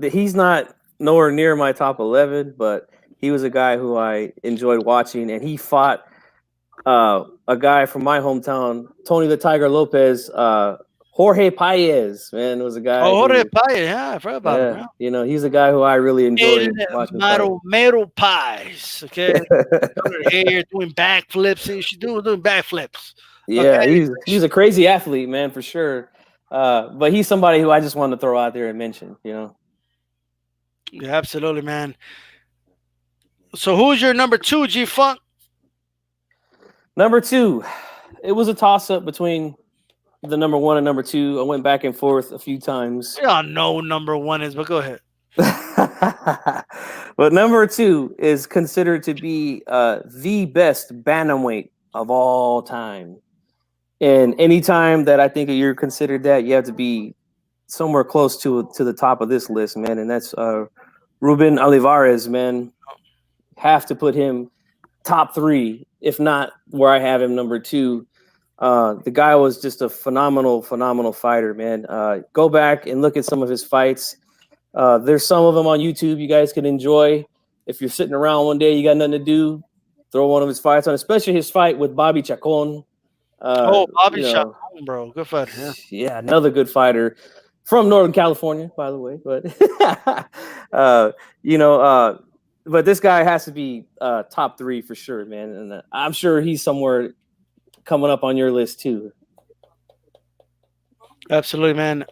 he's not nowhere near my top 11, but he was a guy who I enjoyed watching, and he fought a guy from my hometown, Tony the Tiger Lopez. Jorge Paez, man, was a guy. Jorge Paez, yeah, I've heard about him. He's a guy who I really enjoyed watching. Mero Paez, okay? Here doing backflips, and you should doing backflips. Yeah, okay? he's a crazy athlete, man, for sure. But he's somebody who I just wanted to throw out there and mention, Yeah, absolutely, man. So who's your number 2, G-Funk? Number 2, it was a toss-up between the number 1 and number 2. I went back and forth a few times. I don't know number 1 is, but go ahead. But number 2 is considered to be the best bantamweight of all time. And anytime that I think you're considered that, you have to be somewhere close to the top of this list, man. And that's Ruben Olivares, man. Have to put him top 3, if not where I have him number 2. The guy was just a phenomenal fighter, man. Go back and look at some of his fights. There's some of them on YouTube you guys can enjoy. If you're sitting around one day, you got nothing to do, throw one of his fights on, especially his fight with Bobby Chacon. Bobby Chacon, bro. Good fighter. Yeah. Yeah, another good fighter from Northern California, by the way. But, but this guy has to be top 3 for sure, man. And I'm sure he's somewhere coming up on your list too. Absolutely, man.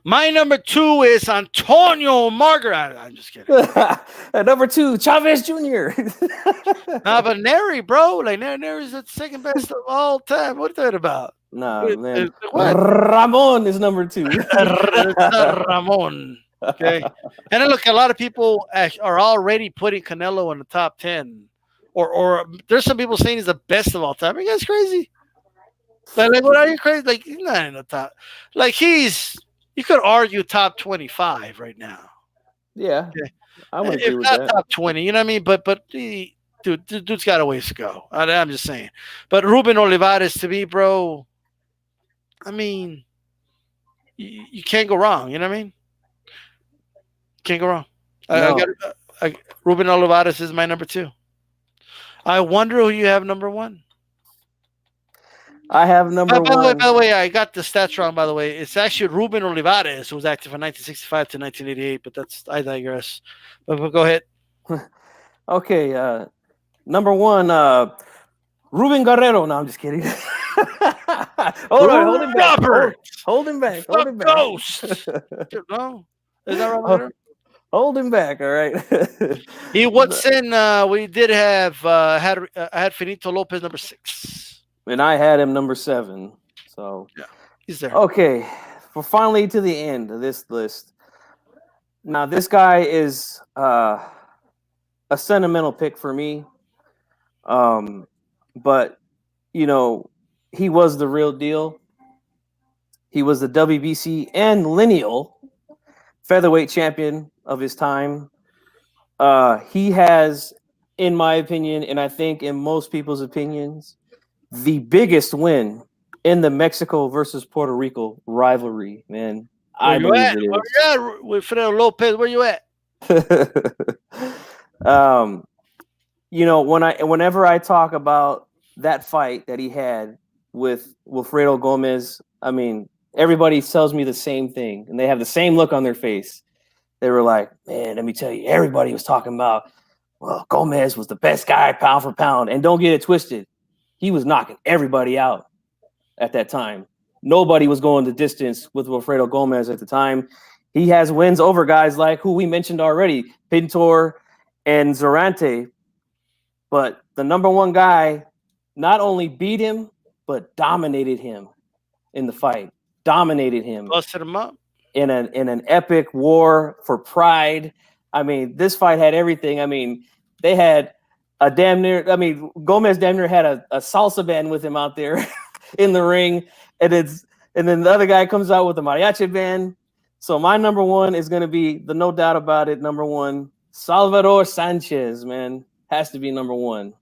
My number 2 is Antonio Margaret. I'm just kidding. At number 2, Chavez Jr. But Neri, bro. Like, Neri's the second best of all time. What are you talking about? Nah, man. Ramon is number 2. Ramon. Okay, and then look, a lot of people are already putting Canelo in the top 10, or there's some people saying he's the best of all time. Are you guys crazy? Like, what are you crazy? Like, he's not in the top. Like, you could argue top 25 right now. Yeah, Okay, I would agree if with not that. top 20. You know what I mean? But dude's got a ways to go. I'm just saying. But Ruben Olivares, to me, bro. I mean, you can't go wrong. You know what I mean? Can't go wrong. I No, got Ruben Olivares is my number 2. I wonder who you have number 1. I have number By the one. way, I got the stats wrong. By the way, it's actually Ruben Olivares who was active from 1965 to 1988. But I digress. But go ahead. Okay, number one, Ruben Guerrero. No, I'm just kidding. Hold on, hold him back. Robert, Hold him back. Hold him back. Ghost. No, is that Robert? Hold him back. All right. He what's in? We did have I had Finito Lopez number 6, and I had him number 7. So yeah, he's there. okay, we're finally to the end of this list. Now this guy is a sentimental pick for me, but you know he was the real deal. He was the WBC and lineal featherweight champion of his time. He has, in my opinion, and I think in most people's opinions, the biggest win in the Mexico versus Puerto Rico rivalry, man. I believe it is. Where you at with Fidel Lopez? Where you at? Whenever I talk about that fight that he had with Wilfredo Gomez, I mean, everybody tells me the same thing, and they have the same look on their face. They were like, man, let me tell you, everybody was talking about, well, Gomez was the best guy pound for pound. And don't get it twisted. He was knocking everybody out at that time. Nobody was going the distance with Wilfredo Gomez at the time. He has wins over guys like who we mentioned already, Pintor and Zorante. But the number one guy not only beat him, but dominated him in the fight. Dominated him. Busted him up. In an epic war for pride. I mean, this fight had everything. I mean, they had Gomez damn near had a salsa band with him out there in the ring. And then the other guy comes out with a mariachi band. So my number one is going to be, no doubt about it, number one, Salvador Sanchez, man. Has to be number one.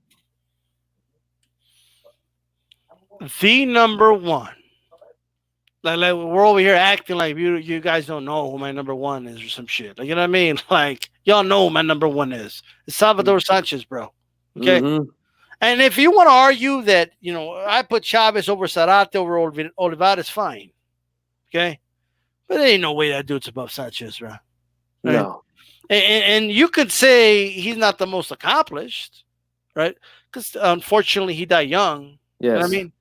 The number one. Like we're over here acting like you guys don't know who my number one is or some shit. Like, you know what I mean? Like, y'all know who my number one is. It's Salvador Sanchez, bro. Okay? Mm-hmm. And if you want to argue that, I put Chavez over Zarate over Olivares, fine. Okay? But there ain't no way that dude's above Sanchez, bro. Right? No. And you could say he's not the most accomplished, right? Because unfortunately he died young. Yes. You know what I mean?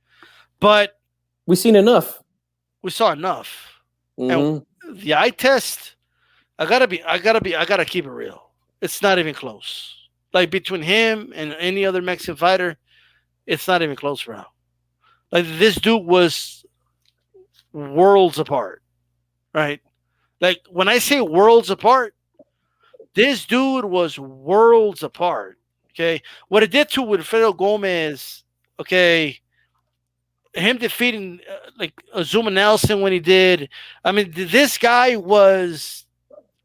But we've seen enough. We saw enough. Mm-hmm. And the eye test, I gotta keep it real. It's not even close. Like between him and any other Mexican fighter, it's not even close, bro. Like this dude was worlds apart, right? Like when I say worlds apart, this dude was worlds apart. Okay, what it did to Wilfredo Gomez, okay, him defeating Azuma Nelson when he did. I mean, this guy was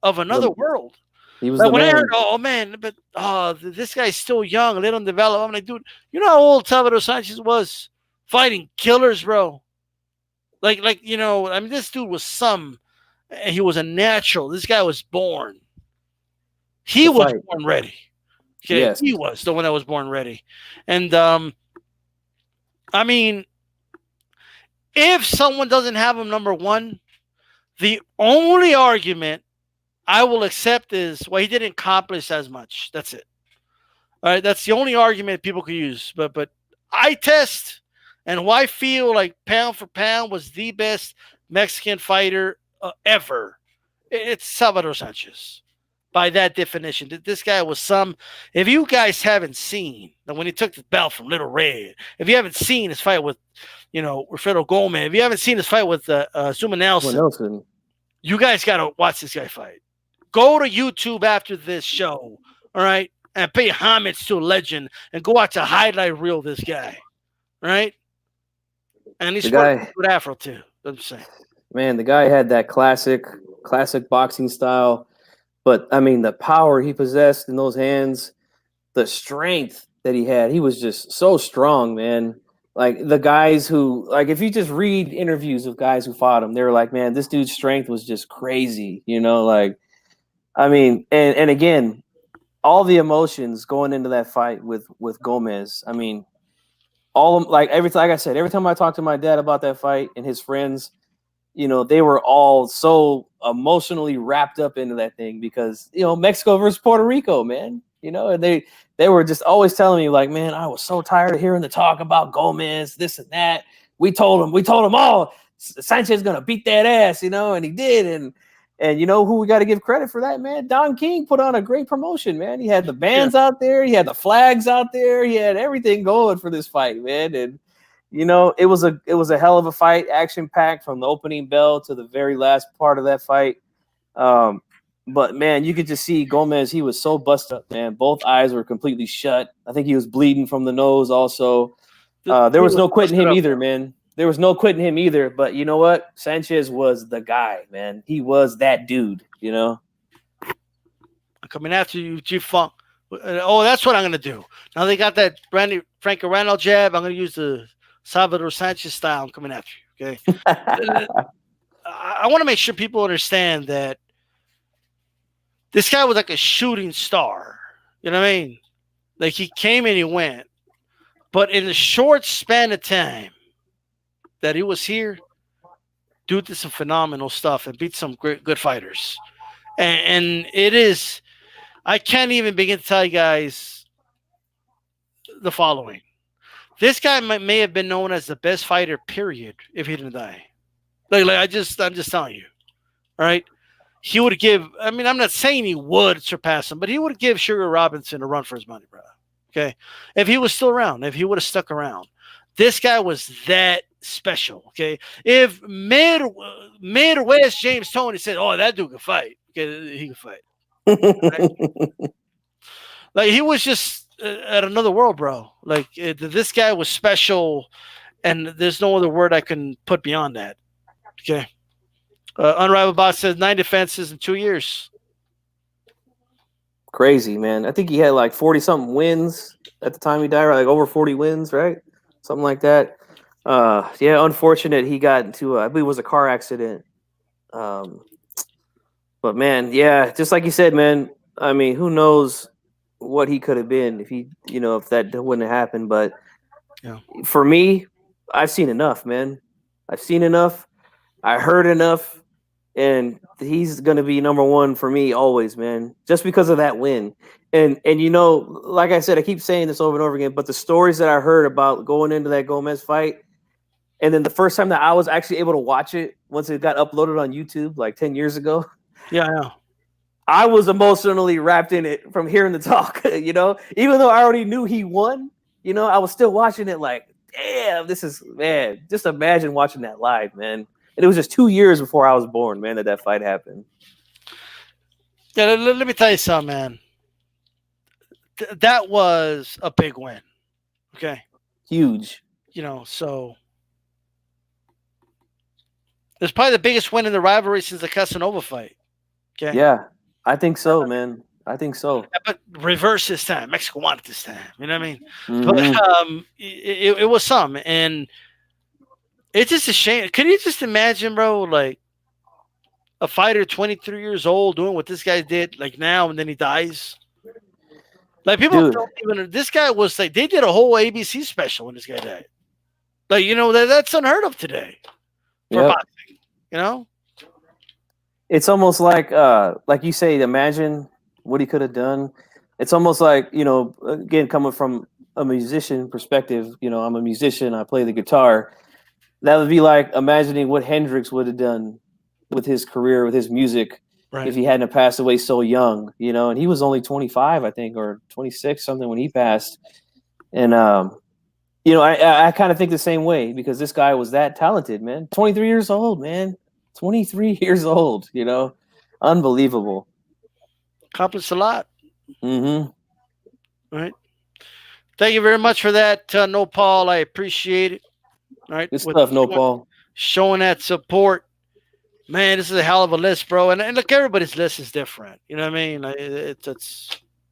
of another world. He was like when I heard, oh man, but this guy's still young, they don't develop. I'm like, dude, you know how old Salvador Sanchez was fighting killers, bro. I mean, this dude was he was a natural. This guy was born. He was born ready. Okay, yes. He was the one that was born ready. And I mean, if someone doesn't have him number one, the only argument I will accept is, well, he didn't accomplish as much. That's it. All right, that's the only argument people could use. But eye test and who I feel like pound for pound was the best Mexican fighter ever, it's Salvador Sanchez. By that definition, this guy was if you guys haven't seen, when he took the belt from Little Red, if you haven't seen his fight with, Wilfredo Gomez, if you haven't seen his fight with Azuma Nelson, You guys got to watch this guy fight. Go to YouTube after this show, all right, and pay homage to a legend and go watch a highlight reel of this guy, all right? And he's The sporting guy, with Afro too. I'm saying. man, the guy had that classic boxing style. But I mean, the power he possessed in those hands, the strength that he had, he was just so strong, man. Like the guys who, like, if you just read interviews of guys who fought him, they were like, man, this dude's strength was just crazy, you know. Like, I mean, and again, all the emotions going into that fight with Gomez. I mean, all of, like like I said, every time I talk to my dad about that fight and his friends, you know, they were all so emotionally wrapped up into that thing because, you know, Mexico versus Puerto Rico, man, you know, and they were just always telling me like, man, I was so tired of hearing the talk about Gomez, this and that. We told them all Sanchez is going to beat that ass, you know, and he did. And you know who we got to give credit for that, man? Don King put on a great promotion, man. He had the bands out there. He had the flags out there. He had everything going for this fight, man. And, you know, it was a hell of a fight, action packed from the opening bell to the very last part of that fight. But man, you could just see Gomez. He was so busted up, man. Both eyes were completely shut. I think he was bleeding from the nose. Also, there was no quitting him either, man. There was no quitting him either. But you know what? Sanchez was the guy, man. He was that dude. You know. I'm coming after you, G-Funk. Oh, that's what I'm gonna do. Now they got that Frank Arano jab. I'm gonna use the Salvador Sanchez style. I'm coming after you. Okay. I want to make sure people understand that this guy was like a shooting star. You know what I mean? Like he came and he went. But in the short span of time that he was here, dude did some phenomenal stuff and beat some good fighters. And it is, I can't even begin to tell you guys the following. This guy may have been known as the best fighter, period, if he didn't die. I'm just telling you. All right? He would give, I mean, I'm not saying he would surpass him, but he would give Sugar Robinson a run for his money, bro. Okay? If he was still around, if he would have stuck around. This guy was that special, okay? If Midwest James Toney said, oh, that dude can fight, okay, he can fight. Right? Like, he was just at another world, bro. Like, this guy was special, and there's no other word I can put beyond that, okay? Unrivaled Boss says 9 defenses in 2 years. Crazy, man. I think he had like 40-something wins at the time he died, right? Like over 40 wins, right? Something like that. Yeah, unfortunate he got into, I believe it was a car accident. But man, yeah, just like you said, man, I mean, who knows what he could have been if he, you know, if that wouldn't have happened. But yeah, for me, I've seen enough, man. I've seen enough. I heard enough. And he's going to be number one for me always, man, just because of that win. And you know, like I said, I keep saying this over and over again, but the stories that I heard about going into that Gomez fight, and then the first time that I was actually able to watch it once it got uploaded on YouTube like 10 years ago. Yeah, I know. I was emotionally wrapped in it from hearing the talk, you know, even though I already knew he won, you know, I was still watching it like, damn, this is, man, just imagine watching that live, man. And it was just 2 years before I was born, man, that fight happened. Yeah, let me tell you something, man. That was a big win. Okay. Huge. You know, so it's probably the biggest win in the rivalry since the Casanova fight. Okay. Yeah, I think so, man. I think so. But reverse this time. Mexico won it this time. You know what I mean? Mm-hmm. But it was some, and it's just a shame. Can you just imagine, bro, like a fighter 23 years old doing what this guy did, like now, and then he dies? Like, people don't even, this guy was like, they did a whole ABC special when this guy died. Like, you know, that's unheard of today for boxing, you know? It's almost like you say, imagine what he could have done. It's almost like, you know, again, coming from a musician perspective, you know, I'm a musician, I play the guitar. That would be like imagining what Hendrix would have done with his career, with his music, right, if he hadn't passed away so young, you know, and he was only 25, I think, or 26, something when he passed. And, you know, I kind of think the same way because this guy was that talented, man. 23 years old, man. 23 years old, unbelievable. Accomplished a lot. Mm-hmm. Right. Thank you very much for that, No Paul. I appreciate it. All right. Good With stuff, no Paul. showing that support. Man, this is a hell of a list, bro. And look, everybody's list is different. You know what I mean? Like, it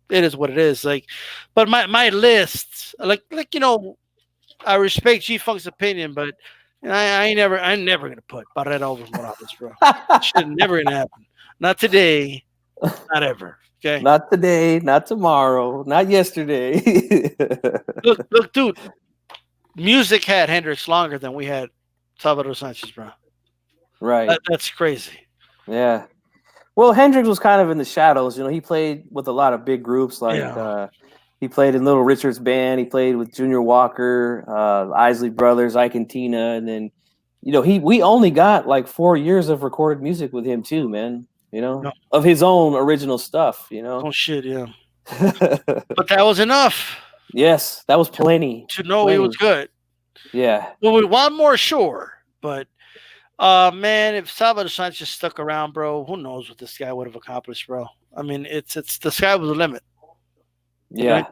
is what it is. Like, but my list, like I respect G Funk's opinion, but I'm never gonna put Barrera over Morales, bro. Shit, never gonna happen. Not today, not ever. Okay. Not today, not tomorrow, not yesterday. Look, dude. Music had Hendrix longer than we had Salvador Sanchez, bro. Right. That's crazy. Yeah. Well, Hendrix was kind of in the shadows. He played with a lot of big groups. He played in Little Richard's band. He played with Junior Walker, Isley Brothers, Ike and Tina, and then, we only got like 4 years of recorded music with him too, man. No. Of his own original stuff. Oh shit, yeah. But that was enough. Yes, that was plenty. To know he was good. Yeah. Well, we want more, sure, but man, if Salvador Sanchez stuck around, bro, who knows what this guy would have accomplished, bro? I mean, it's the sky was the limit. Yeah. Right?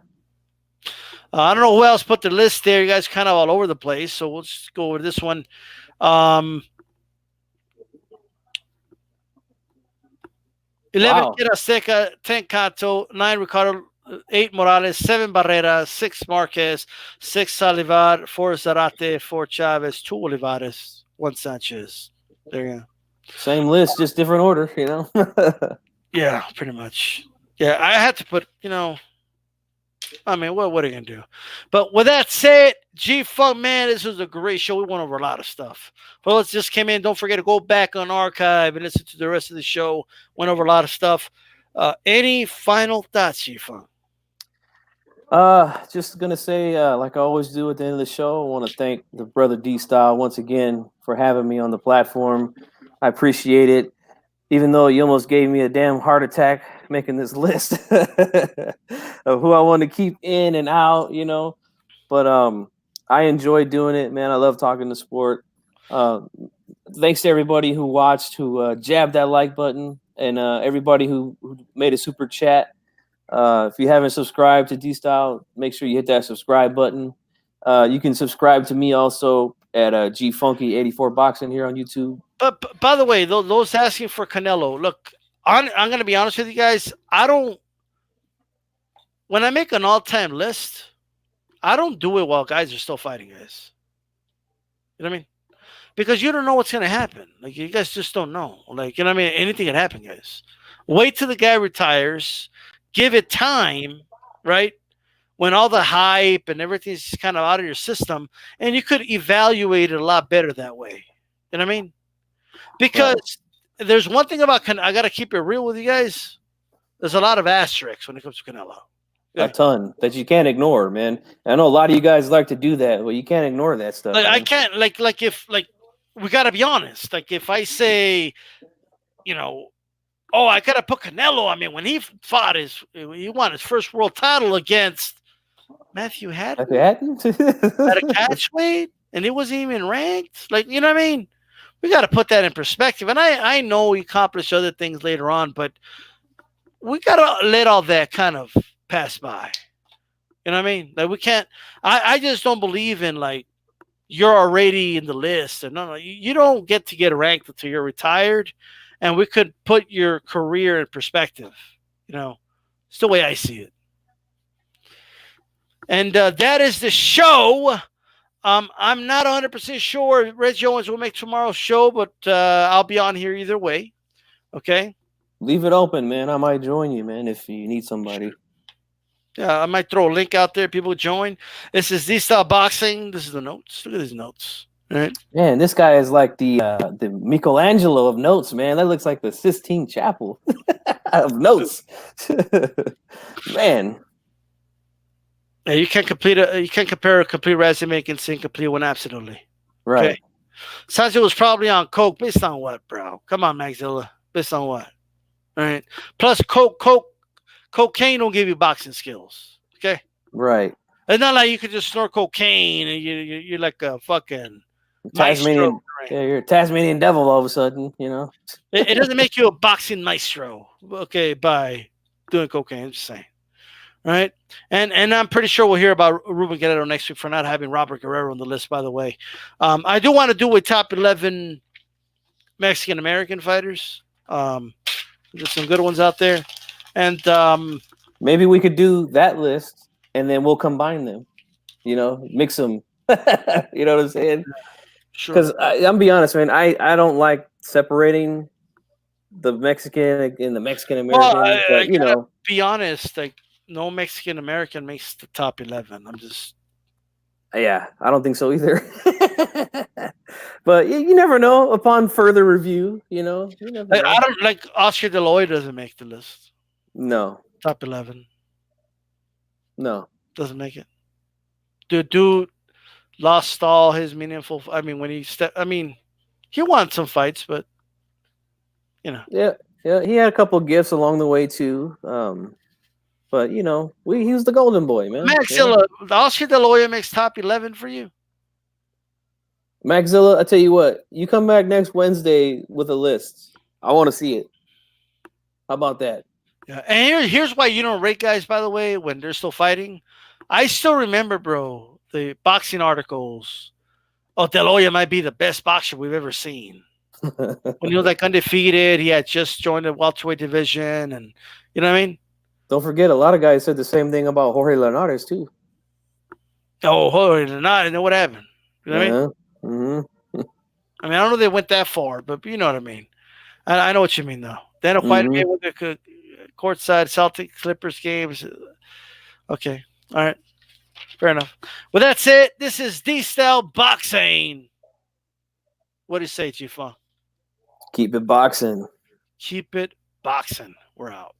I don't know who else put the list there. You guys kind of all over the place, so we'll just go over this one. 11 Kid Azteca, 10 Cato, 9 Ricardo, 8 Morales, 7 Barrera, 6 Marquez, 6 Salivar, 4 Zarate, 4 Chavez, 2 Olivares, 1 Sanchez. There you go. Same list, just different order, Yeah, pretty much. Yeah, I had to put, I mean, what are you going to do? But with that said, G-Funk, man, this was a great show. We went over a lot of stuff. For those just came in, don't forget to go back on archive and listen to the rest of the show. Went over a lot of stuff. Any final thoughts, G-Funk? Just going to say, like I always do at the end of the show, I want to thank the brother D-Style once again for having me on the platform. I appreciate it. Even though you almost gave me a damn heart attack making this list of who I want to keep in and out, But I enjoy doing it, man. I love talking to sport. Thanks to everybody who watched, who jabbed that like button, and everybody who made a super chat. If you haven't subscribed to D-Style, make sure you hit that subscribe button. You can subscribe to me also at GFunky84 Boxing here on YouTube. But by the way, those asking for Canelo, look, I'm going to be honest with you guys. When I make an all-time list, I don't do it while guys are still fighting, guys. You know what I mean? Because you don't know what's going to happen. Like, you guys just don't know. Like, you know what I mean? Anything can happen, guys. Wait till the guy retires. Give it time, right? When all the hype and everything's kind of out of your system, and you could evaluate it a lot better that way. You know what I mean? Because there's one thing about I got to keep it real with you guys. There's a lot of asterisks when it comes to Canelo. Yeah. A ton that you can't ignore, man. I know a lot of you guys like to do that, but you can't ignore that stuff. Like, I can't, if we got to be honest. Like, if I say, I got to put Canelo. I mean, when he fought he won his first world title against Matthew Hatton at a catch weight, and he wasn't even ranked. Like, you know what I mean? We got to put that in perspective. And I know he accomplished other things later on, but we got to let all that kind of pass by. You know what I mean? Like, we can't. I just don't believe in, like, you're already in the list. And no, you don't get to get ranked until you're retired. And we could put your career in perspective. It's the way I see it. And that is the show. I'm not 100% sure Reggie Owens will make tomorrow's show, but I'll be on here either way. Okay? Leave it open, man. I might join you, man, if you need somebody. Yeah, I might throw a link out there. People join. This is DStyleBoxing. This is the notes. Look at these notes. All right. Man, this guy is like the Michelangelo of notes, man. That looks like the Sistine Chapel of notes. Man. Yeah, you can't compare a complete resume against incomplete one, absolutely. Right. Okay. Sanchez was probably on coke. Based on what, bro? Come on, Maxilla. Based on what? All right. Plus, cocaine don't give you boxing skills. Okay. Right. It's not like you could just snort cocaine and you're like a fucking Tasmanian. Maestro. Yeah, you're a Tasmanian devil all of a sudden. You know. It doesn't make you a boxing maestro, okay, by doing cocaine. I'm just saying. Right, and I'm pretty sure we'll hear about Ruben Guerrero next week for not having Robert Guerrero on the list. By the way, I do want to do a top 11 Mexican American fighters. There's some good ones out there, and maybe we could do that list, and then we'll combine them. You know, mix them. You know what I'm saying? Because sure. I'm be honest, man. I don't like separating the Mexican and the Mexican American. Well, But I you gotta know, be honest. Like, no Mexican American makes the top 11. I'm just. yeah, I don't think so either. But you never know. Upon further review, you know, you never know. I don't like Oscar De La Hoya doesn't make the list. No, Top 11 no. doesn't make it. Dude lost all his meaningful. I mean, when he stepped. I mean, he won some fights, but you know. Yeah, he had a couple gifts along the way too. But you know, he was the golden boy, man. Maxilla, Oscar De La Hoya makes top 11 for you. Maxilla, I tell you what, you come back next Wednesday with a list. I want to see it. How about that? Yeah, and here's why you don't rate guys. By the way, when they're still fighting, I still remember, bro, the boxing articles. Oh, De La Hoya might be the best boxer we've ever seen. When he was like undefeated, he had just joined the welterweight division, and you know what I mean. Don't forget, a lot of guys said the same thing about Jorge Linares too. Oh, Jorge Linares, know what happened? You know what I mean? Mm-hmm. I mean, I don't know if they went that far, but you know what I mean. I know what you mean, though. Then a fight with the courtside Celtic Clippers games. Okay, all right, fair enough. Well, that's it. This is DStyleBoxing. What do you say, Chief? Keep it boxing. Keep it boxing. We're out.